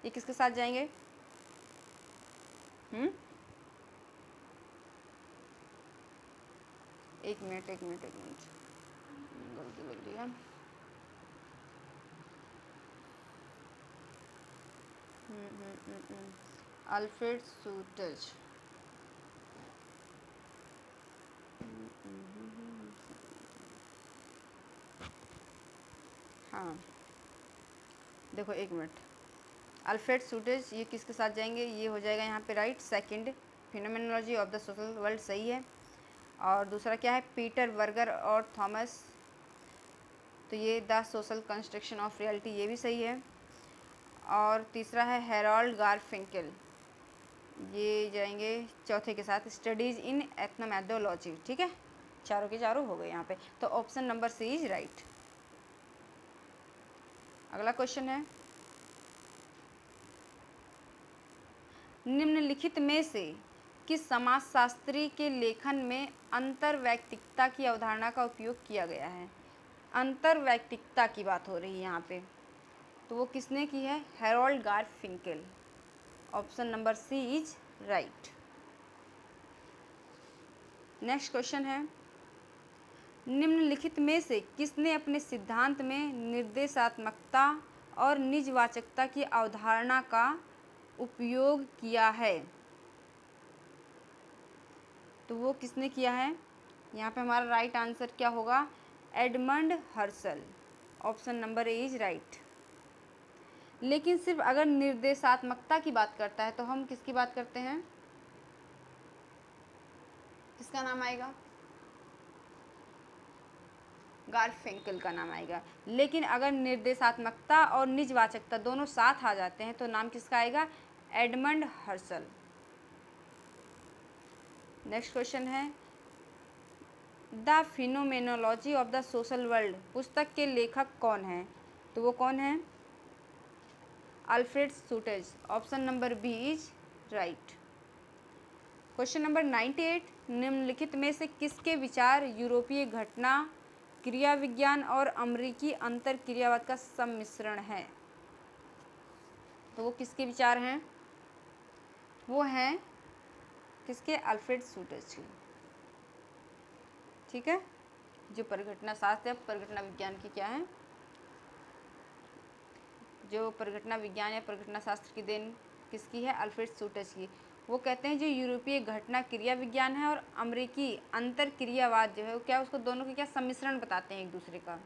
ये किसके साथ जाएंगे? एक मिनट, गलती लग रही है। अल्फ्रेड सूटज। हाँ, देखो एक मिनट, अल्फ्रेड सूटज, ये किसके साथ जाएंगे? ये हो जाएगा यहाँ पे right, second, phenomenology of the social world सही है। और दूसरा क्या है? पीटर बर्गर और थॉमस, तो ये the social construction of reality, ये भी सही है। और तीसरा है हेरोल्ड गारफिंकल, ये जाएंगे चौथे के साथ, स्टडीज़ इन एथनोमेथोडोलॉजी। ठीक है, चारों के चारों हो गए यहाँ पे, तो option number C is right. अगला क्वेश्चन है, निम्नलिखित में से किस समाजशास्त्री के लेखन में अंतर्वैयक्तिकता की अवधारणा का उपयोग किया गया है? अंतर्वैयक्तिकता की बात हो रही है यहाँ पे, तो वो किसने की है? Harold Garfinkel. Option number C is right. Next question है, निम्नलिखित में से किसने अपने सिद्धांत में निर्देशात्मकता और निजवाचकता की अवधारणा का उपयोग किया है? तो वो किसने किया है? यहाँ पे हमारा राइट आंसर क्या होगा? Edmund Husserl. Option number A is right. लेकिन सिर्फ अगर निर्देशात्मकता की बात करता है तो हम किसकी बात करते हैं? किसका नाम आएगा? गारफिंकल का नाम आएगा। लेकिन अगर निर्देशात्मकता और निजवाचकता दोनों साथ आ जाते हैं तो नाम किसका आएगा? Edmund Husserl. नेक्स्ट क्वेश्चन है, the phenomenology of the social world पुस्तक के लेखक कौन हैं? तो वो कौन है? Alfred Schutz. Option number B is right. Question number 98, निम्नलिखित में से किसके विचार यूरोपीय घटना क्रिया विज्ञान और अमेरिकी अंतर क्रियावाद का सम्मिश्रण है? तो वो किसके विचार हैं? वो हैं किसके? अल्फ्रेड सूटेज के। ठीक है, जो परिघटना शास्त्र या परिघटना विज्ञान की क्या है, जो परिघटना विज्ञान या परिघटना शास्त्र की देन किसकी है? अल्फ्रेड सूटेज की। वो कहते हैं जो यूरोपीय घटना क्रिया विज्ञान है और अमेरिकी अंतर क्रियावाद जो है वो क्या, उसको दोनों के क्या सम्मिश्रण बताते हैं एक दूसरे का।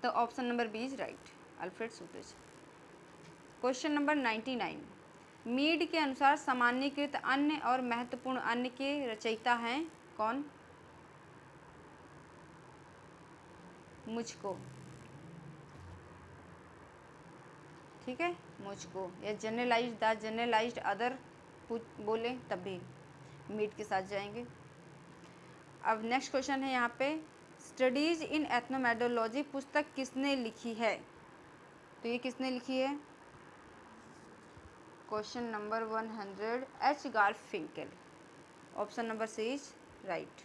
तो option number B is right, Alfred Schutz. Question number 99, Mead के अनुसार सामान्यीकृत अन्य और महत्वपूर्ण अन्य के रचयिता हैं कौन? मुझको। ठीक है, मुझको या जनरलाइज्ड अदर बोले तब भी मीड के साथ जाएंगे। अब नेक्स्ट क्वेश्चन है यहाँ पे, स्टडीज इन एथनोमेडोलॉजी पुस्तक किसने लिखी है? तो ये किसने लिखी है? Question number 100, H Garfinkel. Option number C is right.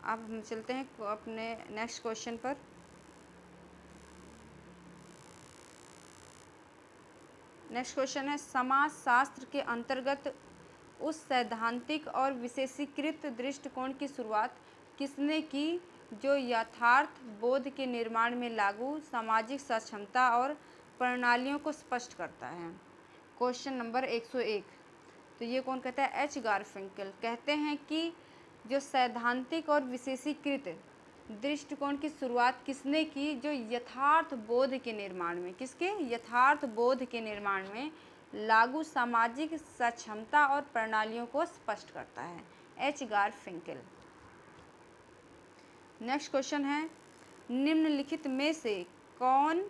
अब हम चलते हैं अपने नेक्स्ट क्वेश्चन पर। नेक्स्ट क्वेश्चन है, समाजशास्त्र के अंतर्गत उस सैद्धांतिक और विशेषीकृत दृष्टिकोण की शुरुआत किसने की जो यथार्थ बोध के निर्माण में लागू सामाजिक सक्षमता और प्रणालियों को स्पष्ट करता है? क्वेश्चन नंबर 101, तो ये कौन कहता है? एच गारफिंकेल कहते हैं कि जो सैद्धांतिक और विशेषीकृत दृष्टिकोण की शुरुआत किसने की जो यथार्थ बोध के निर्माण में, किसके? यथार्थ बोध के निर्माण में लागू सामाजिक सक्षमता और प्रणालियों को स्पष्ट करता है, एच गारफिंकेल। नेक्स्ट क्वेश्चन है, निम्नलिखित में से कौन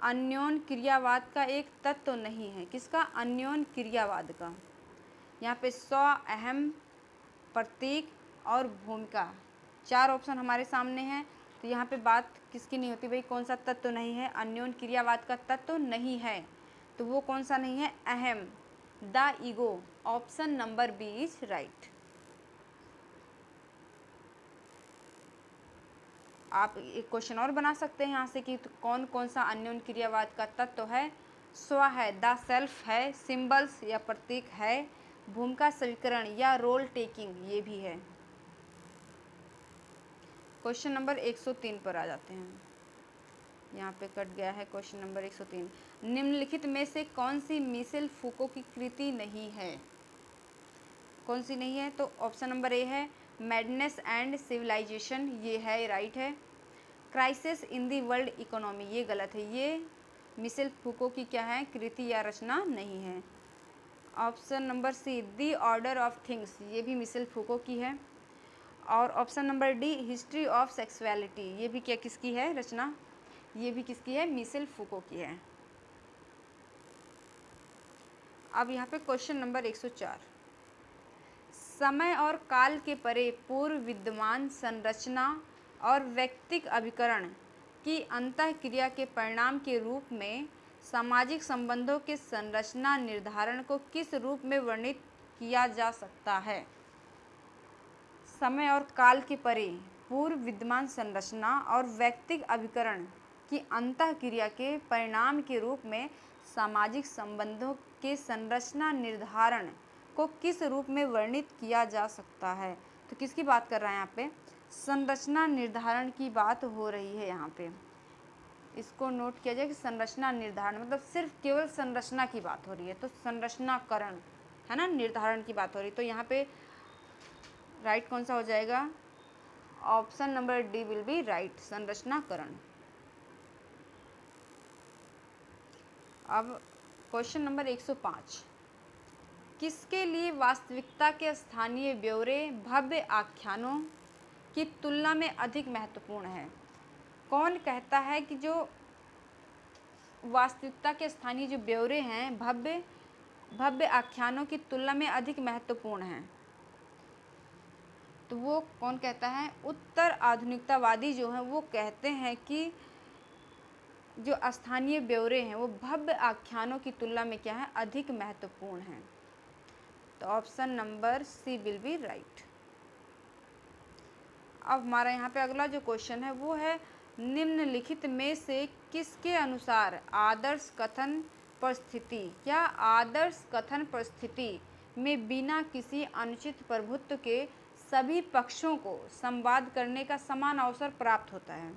अन्योन क्रियावाद का एक तत्व नहीं है? किसका? अन्योन क्रियावाद का। यहाँ पे स्व, अहम, प्रतीक और भूमिका, 4 ऑप्शन हमारे सामने हैं। तो यहाँ पे बात किसकी नहीं होती भाई? कौन सा तत्व नहीं है? अन्योन क्रियावाद का तत्व नहीं है। तो वो कौन सा नहीं है? अहम, the ego. Option number B is right. आप एक क्वेश्चन और बना सकते हैं यहाँ से कि तो कौन कौन सा अन्योन क्रियावाद का तत्व है? स्व है, द सेल्फ है, सिंबल्स या प्रतीक है, भूमिका स्वीकरण या रोल टेकिंग ये भी है। क्वेश्चन नंबर 103 पर आ जाते हैं। यहाँ पे कट गया है क्वेश्चन नंबर 103। निम्नलिखित में से कौन सी मिशेल फूको की कृति नहीं है? कौन सी नहीं है? तो ऑप्शन नंबर ए है मैडनेस एंड सिविलाइजेशन, ये है, राइट है। Crisis in the world economy, ये गलत है, ये मिशेल फूको की क्या है? कृति या रचना नहीं है। Option number C the order of things, ये भी मिशेल फूको की है। और option number D history of sexuality, ये भी क्या किसकी है रचना? ये भी किसकी है? मिशेल फूको की है। अब यहाँ पे क्वेश्चन नंबर 104, समय और काल के परे पूर्व विद्यमान संरचना और व्यक्तिक अभिकरण की अंतःक्रिया के परिणाम के रूप में सामाजिक संबंधों के संरचना निर्धारण को किस रूप में वर्णित किया जा सकता है? समय और काल के परे पूर्व विद्यमान संरचना और व्यक्तिक अभिकरण की अंतःक्रिया के परिणाम के रूप में सामाजिक संबंधों के संरचना निर्धारण को किस रूप में वर्णित किया जा सकता है? तो किसकी बात कर रहा है यहाँ पे? संरचना निर्धारण की बात हो रही है यहाँ पे। इसको नोट किया जाए कि संरचना निर्धारण मतलब सिर्फ केवल संरचना की बात हो रही है, तो संरचनाकरण है ना, निर्धारण की बात हो रही है। तो यहाँ पे राइट कौन सा हो जाएगा? Option number D will be right, संरचनाकरण। अब क्वेश्चन नंबर 105, किसके लिए वास्तविकता के स्थानीय ब्यौरे भव्य आख्यानों की तुलना में अधिक महत्वपूर्ण है? कौन कहता है कि जो वास्तविकता के स्थानीय जो ब्यौरे हैं भव्य आख्यानों की तुलना में अधिक महत्वपूर्ण हैं? तो वो कौन कहता है? उत्तर आधुनिकतावादी जो हैं वो कहते हैं कि जो स्थानीय ब्यौरे हैं वो भव्य आख्यानों की तुलना में क्या है? अधिक महत्वपूर्ण हैं। तो option number C will be right. अब हमारा यहाँ पे अगला जो क्वेश्चन है वो है, निम्नलिखित में से किसके अनुसार आदर्श कथन परिस्थिति या आदर्श कथन परिस्थिति में बिना किसी अनुचित प्रभुत्व के सभी पक्षों को संवाद करने का समान अवसर प्राप्त होता है?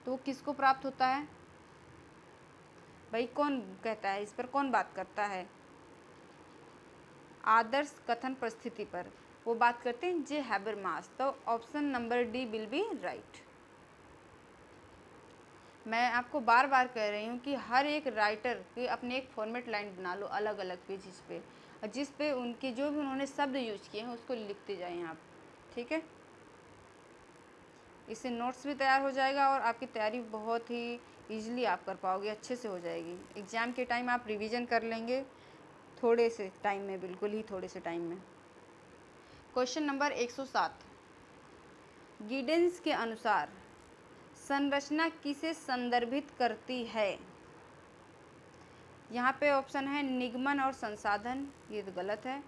तो किसको प्राप्त होता है भाई? कौन कहता है इस पर? कौन बात करता है आदर्श कथन परिस्थिति पर? वो बात करते हैं जे हैबरमास। तो option number D will be right. मैं आपको बार बार कह रही हूँ कि हर एक राइटर की अपनी एक फॉर्मेट लाइन बना लो अलग अलग पेजेस पे, और जिस पे उनके जो भी उन्होंने शब्द यूज किए हैं उसको लिखते जाएं आप, ठीक है? इससे नोट्स भी तैयार हो जाएगा और आपकी तैयारी बहुत ही ईजिली आप कर पाओगे, अच्छे से हो जाएगी। एग्ज़ाम के टाइम आप रिवीजन कर लेंगे थोड़े से टाइम में, बिल्कुल ही थोड़े से टाइम में। क्वेश्चन नंबर 107, गिडेंस के अनुसार संरचना किसे संदर्भित करती है? यहाँ पे ऑप्शन है निगमन और संसाधन, ये तो गलत है।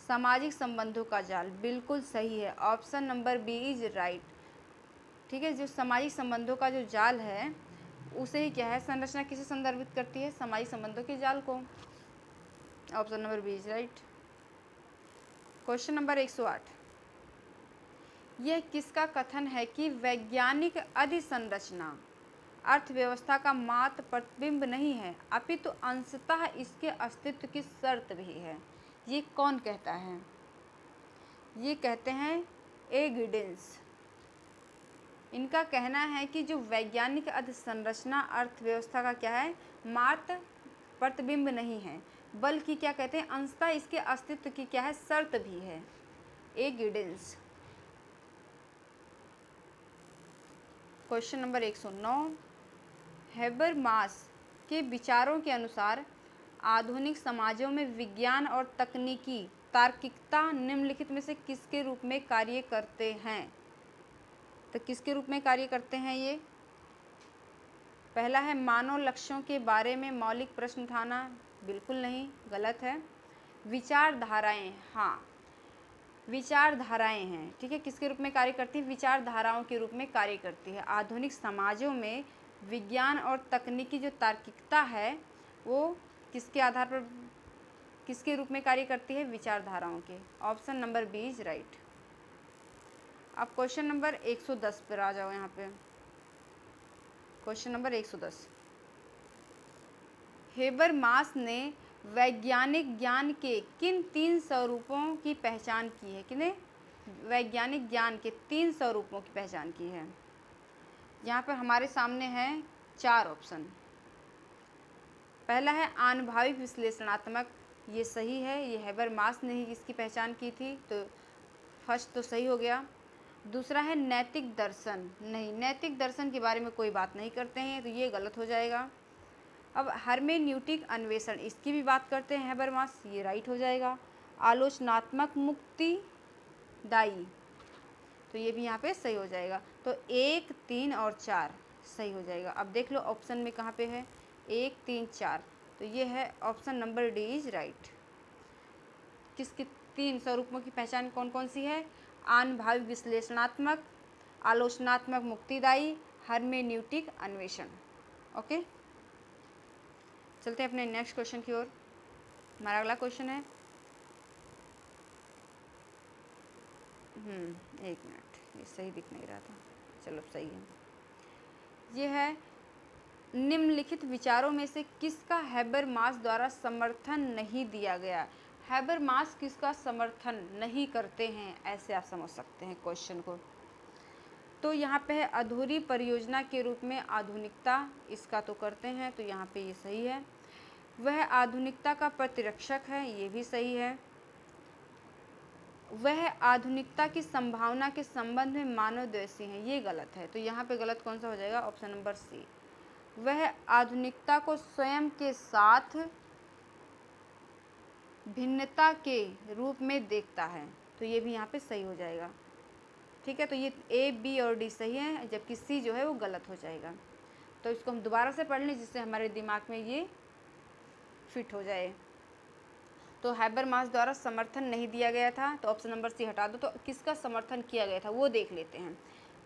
सामाजिक संबंधों का जाल, बिल्कुल सही है, option number B is right. ठीक है, जो सामाजिक संबंधों का जो जाल है उसे ही क्या है, संरचना किसे संदर्भित करती है? सामाजिक संबंधों के जाल को, option number B is right. Question number 108, यह किसका कथन है कि वैज्ञानिक अधिसंरचना अर्थव्यवस्था का मात्र प्रतिबिंब नहीं है अपितु अंशतः इसके अस्तित्व की शर्त भी है? ये कौन कहता है? ये कहते हैं ए गिडेंस। इनका कहना है कि जो वैज्ञानिक अधिसंरचना अर्थव्यवस्था का क्या है, मात्र प्रतिबिंब नहीं है, बल्कि क्या कहते हैं, अंशतः इसके अस्तित्व की क्या है, शर्त भी है। ए गिडेंस। क्वेश्चन नंबर 109, हैबरमास के विचारों के अनुसार आधुनिक समाजों में विज्ञान और तकनीकी तार्किकता निम्नलिखित में से किसके रूप में कार्य करते हैं? तो किसके रूप में कार्य करते हैं ये? पहला है मानव लक्ष्यों के बारे में मौलिक प्रश्न उठाना, बिल्कुल नहीं, गलत है। विचारधाराएं, हाँ विचारधाराएं हैं, ठीक है, किसके रूप में कार्य करती है? विचारधाराओं के रूप में कार्य करती है। आधुनिक समाजों में विज्ञान और तकनीकी जो तार्किकता है वो किसके आधार पर, किसके रूप में कार्य करती है? विचारधाराओं के, option number B is right. अब क्वेश्चन नंबर 110 पर आ जाओ। यहाँ पे क्वेश्चन नंबर 110, हेबरमास ने वैज्ञानिक ज्ञान के किन 3 स्वरूपों की पहचान की है? किने वैज्ञानिक ज्ञान के 3 स्वरूपों की पहचान की है? यहाँ पर हमारे सामने हैं 4 ऑप्शन। पहला है आनुभविक विश्लेषणात्मक, ये सही है, ये हैबरमास ने ही इसकी पहचान की थी, तो फर्स्ट तो सही हो गया। दूसरा है नैतिक दर्शन, नहीं, नैतिक दर्शन के बारे में कोई बात नहीं करते हैं, तो ये गलत हो जाएगा। अब हर्मेन्यूटिक अन्वेषण, इसकी भी बात करते हैं हैबरमास, ये राइट हो जाएगा। आलोचनात्मक मुक्तिदायी, तो ये भी यहाँ पे सही हो जाएगा। तो 1, 3 और 4 सही हो जाएगा। अब देख लो ऑप्शन में कहाँ पे है, 1, 3, 4, तो ये है option number D is right. किसकी 3 स्वरूपों की पहचान कौन कौन सी है? आनुभविक विश्लेषणात्मक, आलोचनात्मक मुक्तिदायी, हर्मेन्यूटिक अन्वेषण। ओके, चलते हैं अपने नेक्स्ट क्वेश्चन की ओर। हमारा अगला क्वेश्चन है, एक मिनट, ये सही दिख नहीं रहा था, चलो सही है। ये है निम्नलिखित विचारों में से किसका हैबरमास द्वारा समर्थन नहीं दिया गया? हैबरमास किसका समर्थन नहीं करते हैं, ऐसे आप समझ सकते हैं क्वेश्चन को। तो यहाँ पे है अधूरी परियोजना के रूप में आधुनिकता, इसका तो करते हैं, तो यहाँ पे ये सही है। वह आधुनिकता का प्रतिरक्षक है, ये भी सही है। वह आधुनिकता की संभावना के संबंध में मानवद्वेषी हैं, ये गलत है, तो यहाँ पे गलत कौन सा हो जाएगा? Option number C. वह आधुनिकता को स्वयं के साथ भिन्नता के रूप में देखता है, तो ये भी यहाँ पे सही हो जाएगा। ठीक है, तो ये ए, बी और डी सही है, जबकि सी जो है वो गलत हो जाएगा। तो इसको हम दोबारा से पढ़ लें जिससे हमारे दिमाग में ये फिट हो जाए। तो हैबरमास द्वारा समर्थन नहीं दिया गया था, तो ऑप्शन नंबर सी हटा दो। तो किसका समर्थन किया गया था वो देख लेते हैं।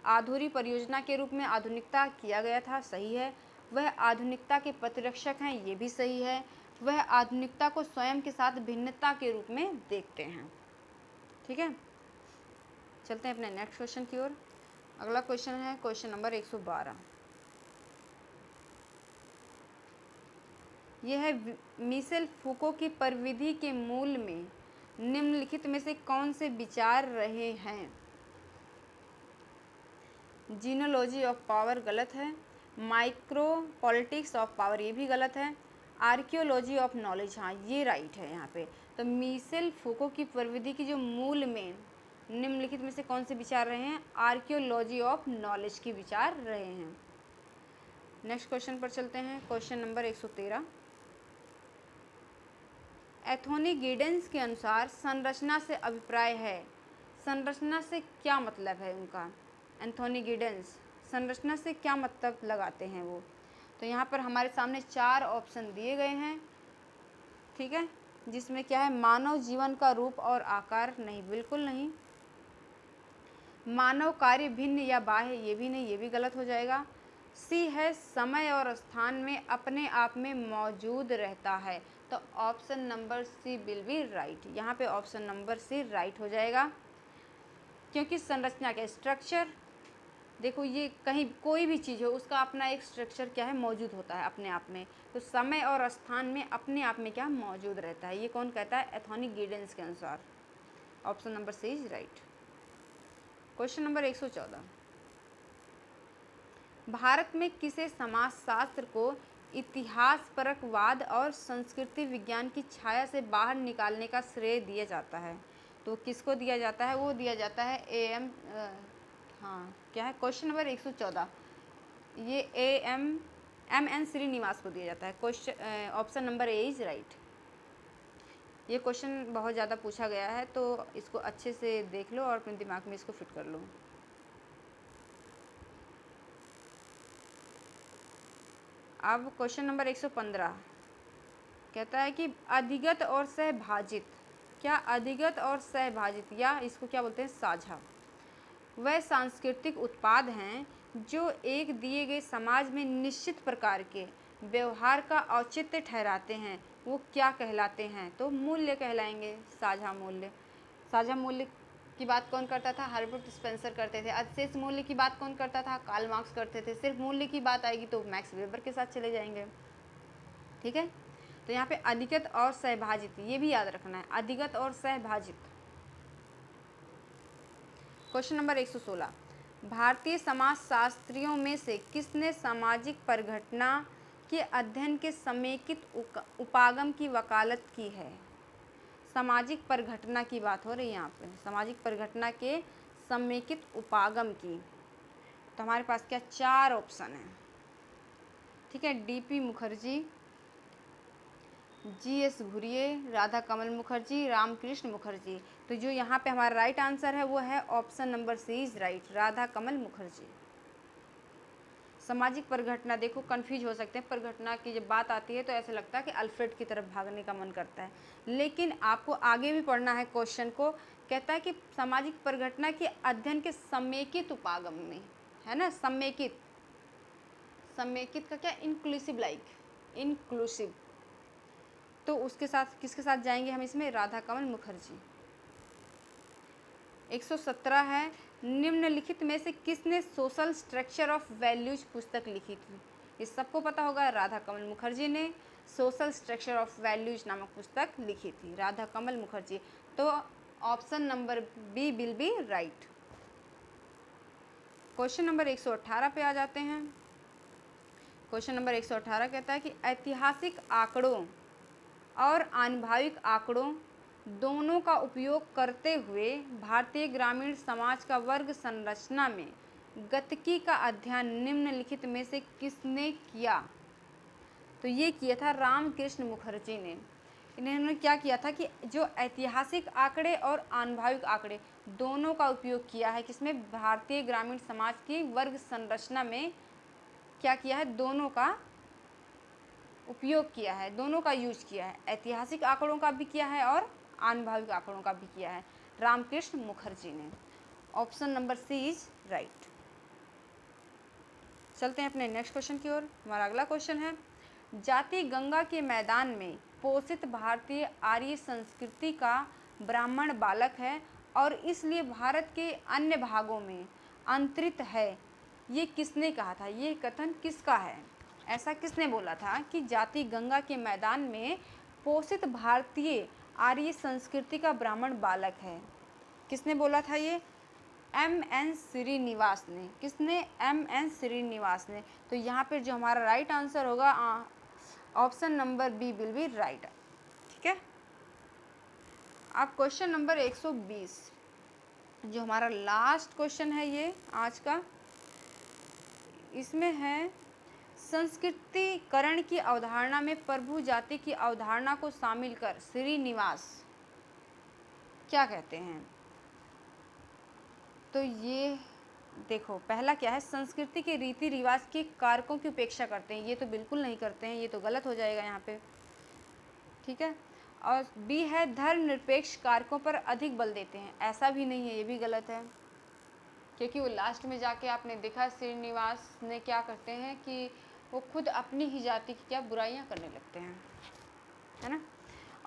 अधूरी परियोजना के रूप में आधुनिकता किया गया था, सही है। वह आधुनिकता के प्रतिरक्षक हैं, ये भी सही है। वह आधुनिकता को स्वयं के साथ भिन्नता के रूप में देखते हैं। ठीक है, चलते हैं अपने नेक्स्ट क्वेश्चन की ओर। अगला क्वेश्चन है क्वेश्चन नंबर 112। यह है मिशेल फूको की परिविधि के मूल में निम्नलिखित में से कौन से विचार रहे हैं? जीनोलॉजी ऑफ पावर गलत है। माइक्रो पॉलिटिक्स ऑफ पावर ये भी गलत है। आर्कियोलॉजी ऑफ नॉलेज, हाँ ये राइट है यहाँ पे। तो मिशेल फूको की परिविधि की जो मूल में निम्नलिखित में से कौन से विचार रहे हैं? आर्कियोलॉजी ऑफ नॉलेज की विचार रहे हैं। नेक्स्ट क्वेश्चन पर चलते हैं, क्वेश्चन नंबर 113। एंथोनी गिडेंस के अनुसार संरचना से अभिप्राय है। संरचना से क्या मतलब है उनका? एंथोनी गिडेंस संरचना से क्या मतलब लगाते हैं वो? तो यहाँ पर हमारे सामने 4 ऑप्शन दिए गए हैं। ठीक है, जिसमें क्या है? मानव जीवन का रूप और आकार, नहीं बिल्कुल नहीं। मानव कार्य भिन्न या बाह्य, ये भी नहीं, ये भी गलत हो जाएगा। सी है समय और स्थान में अपने आप में मौजूद रहता है। तो option number C will be right. यहाँ पे ऑप्शन नंबर सी राइट हो जाएगा, क्योंकि संरचना के स्ट्रक्चर, देखो ये कहीं कोई भी चीज़ हो उसका अपना एक स्ट्रक्चर क्या है? मौजूद होता है अपने आप में। तो समय और स्थान में अपने आप में क्या मौजूद रहता है? ये कौन कहता है? एंथोनी गिडेंस के अनुसार। Option number C is right. Question number 114। भारत में किसे समाजशास्त्र को इतिहासपरकवाद और संस्कृति विज्ञान की छाया से बाहर निकालने का श्रेय दिया जाता है? तो किसको दिया जाता है? वो दिया जाता है हाँ क्या है? क्वेश्चन नंबर 114 ये एम एन श्रीनिवास को दिया जाता है। Question option number A is right. ये क्वेश्चन बहुत ज़्यादा पूछा गया है, तो इसको अच्छे से देख लो और अपने दिमाग में इसको फिट कर लो। अब क्वेश्चन नंबर 115 कहता है कि अधिगत और सहभाजित, क्या अधिगत और सहभाजित, या इसको क्या बोलते हैं? साझा, वह सांस्कृतिक उत्पाद हैं जो एक दिए गए समाज में निश्चित प्रकार के व्यवहार का औचित्य ठहराते हैं। वो क्या कहलाते हैं? तो मूल्य कहलाएंगे, साझा मूल्य। साझा मूल्य की बात कौन करता था? हर्बर्ट स्पेंसर करते थे। अवशेष मूल्य की बात कौन करता था? कार्ल मार्क्स करते थे। सिर्फ मूल्य की बात आएगी तो मैक्स वेबर के साथ चले जाएंगे। ठीक है, तो यहाँ पे अधिगत और सहभाजित ये भी याद रखना है, अधिगत और सहभाजित। Question number 116। भारतीय समाजशास्त्रियों में से किसने सामाजिक परिघटना के अध्ययन के समेकित उपागम की वकालत की है? सामाजिक परिघटना की बात हो रही है यहाँ पे, सामाजिक परिघटना के समेकित उपागम की। तो हमारे पास क्या 4 ऑप्शन है। ठीक है, डीपी मुखर्जी, जीएस घुरिये, राधा कमल मुखर्जी, रामकृष्ण मुखर्जी। तो जो यहाँ पे हमारा राइट आंसर है वो है option number C is right, Radha Kamal Mukherjee. सामाजिक परिघटना, देखो कंफ्यूज हो सकते हैं, परिघटना की जब बात आती है तो ऐसा लगता है कि अल्फ्रेड की तरफ भागने का मन करता है, लेकिन आपको आगे भी पढ़ना है क्वेश्चन को। कहता है कि सामाजिक परिघटना के अध्ययन के समेकित उपागम में, है ना, समेकित, समेकित का क्या? Inclusive, like inclusive. तो उसके साथ किसके साथ जाएंगे हम इसमें? राधा कमल मुखर्जी। 117 है, निम्नलिखित में से किसने सोशल स्ट्रक्चर ऑफ वैल्यूज पुस्तक लिखी थी? ये सबको पता होगा, राधा कमल मुखर्जी ने सोशल स्ट्रक्चर ऑफ वैल्यूज नामक पुस्तक लिखी थी, राधा कमल मुखर्जी। तो option number B will be right. Question number 118 पे आ जाते हैं। क्वेश्चन नंबर 118 कहता है कि ऐतिहासिक आंकड़ों और आनुभविक आंकड़ों दोनों का उपयोग करते हुए भारतीय ग्रामीण समाज का वर्ग संरचना में गतिकी का अध्ययन निम्नलिखित में से किसने किया? तो ये किया था रामकृष्ण मुखर्जी ने। इन्होंने क्या किया था कि जो ऐतिहासिक आंकड़े और आनुभविक आंकड़े दोनों का उपयोग किया है, किसमें, भारतीय ग्रामीण समाज की वर्ग संरचना में क्या किया है, दोनों का उपयोग किया है, दोनों का यूज किया है, ऐतिहासिक आंकड़ों का भी किया है और आनुभविक आंकड़ों का भी किया है, रामकृष्ण मुखर्जी ने। Option number C is right. चलते हैं अपने नेक्स्ट क्वेश्चन की ओर। हमारा अगला क्वेश्चन है, जाति गंगा के मैदान में पोषित भारतीय आर्य संस्कृति का ब्राह्मण बालक है और इसलिए भारत के अन्य भागों में अंतरित है। ये किसने कहा था, ये कथन किसका है? ऐसा किसने बोला था कि जाति गंगा के मैदान में पोषित भारतीय आर्य संस्कृति का ब्राह्मण बालक है? किसने बोला था ये? M.N. श्रीनिवास ने। किसने? M.N. श्रीनिवास ने। तो यहाँ पर जो हमारा राइट आंसर होगा option number B will be right. ठीक है। अब क्वेश्चन नंबर 120 जो हमारा लास्ट क्वेश्चन है ये आज का, इसमें है संस्कृतिकरण की अवधारणा में प्रभु जाति की अवधारणा को शामिल कर श्रीनिवास क्या कहते हैं? तो ये देखो, पहला क्या है, संस्कृति के रीति रिवाज के कारकों की उपेक्षा करते हैं। ये तो बिल्कुल नहीं करते हैं, ये तो गलत हो जाएगा यहाँ पे। ठीक है। और बी है धर्मनिरपेक्ष कारकों पर अधिक बल देते हैं। ऐसा भी नहीं है, ये भी गलत है, क्योंकि वो लास्ट में जाके आपने देखा श्रीनिवास ने क्या करते हैं कि वो खुद अपनी ही जाति की क्या बुराइयां करने लगते हैं, है ना।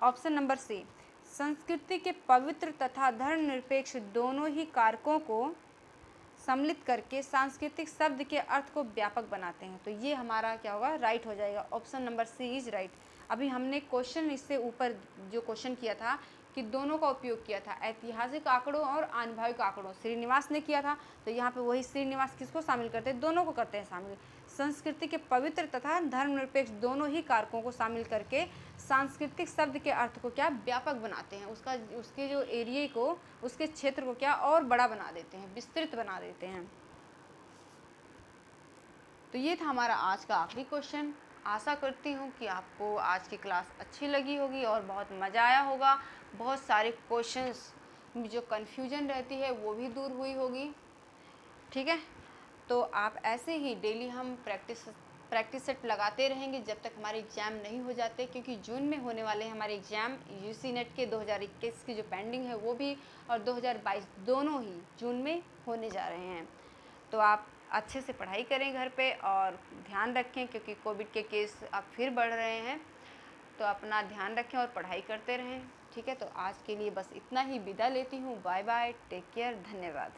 ऑप्शन नंबर सी, संस्कृति के पवित्र तथा धर्मनिरपेक्ष दोनों ही कारकों को सम्मिलित करके सांस्कृतिक शब्द के अर्थ को व्यापक बनाते हैं। तो ये हमारा क्या होगा, राइट हो जाएगा। Option number C is right. अभी हमने क्वेश्चन इससे ऊपर जो क्वेश्चन किया था कि दोनों का उपयोग किया था, ऐतिहासिक आंकड़ों और आनुभविक आंकड़ों, श्रीनिवास ने किया था। तो यहाँ पे वही श्रीनिवास किसको शामिल करते हैं, दोनों को करते हैं शामिल। संस्कृति के पवित्र तथा धर्मनिरपेक्ष दोनों ही कारकों को शामिल करके सांस्कृतिक शब्द के अर्थ को क्या व्यापक बनाते हैं, उसके जो एरिया को, उसके क्षेत्र को क्या और बड़ा बना देते हैं, विस्तृत बना देते हैं। तो ये था हमारा आज का आखिरी क्वेश्चन। आशा करती हूँ कि आपको आज की क्लास अच्छी लगी होगी और बहुत मज़ा आया होगा। बहुत सारे क्वेश्चंस में जो कन्फ्यूजन रहती है वो भी दूर हुई होगी। ठीक है। तो आप ऐसे ही डेली हम प्रैक्टिस सेट लगाते रहेंगे जब तक हमारे एग्ज़ाम नहीं हो जाते, क्योंकि जून में होने वाले हैं हमारे एग्ज़ाम। यूजी नेट के 2021 की जो पेंडिंग है वो भी, और 2022 दोनों ही जून में होने जा रहे हैं। तो आप अच्छे से पढ़ाई करें घर पे और ध्यान रखें, क्योंकि कोविड के केस अब फिर बढ़ रहे हैं। तो अपना ध्यान रखें और पढ़ाई करते रहें। ठीक है। तो आज के लिए बस इतना ही, विदा लेती हूँ। बाय बाय, टेक केयर, धन्यवाद।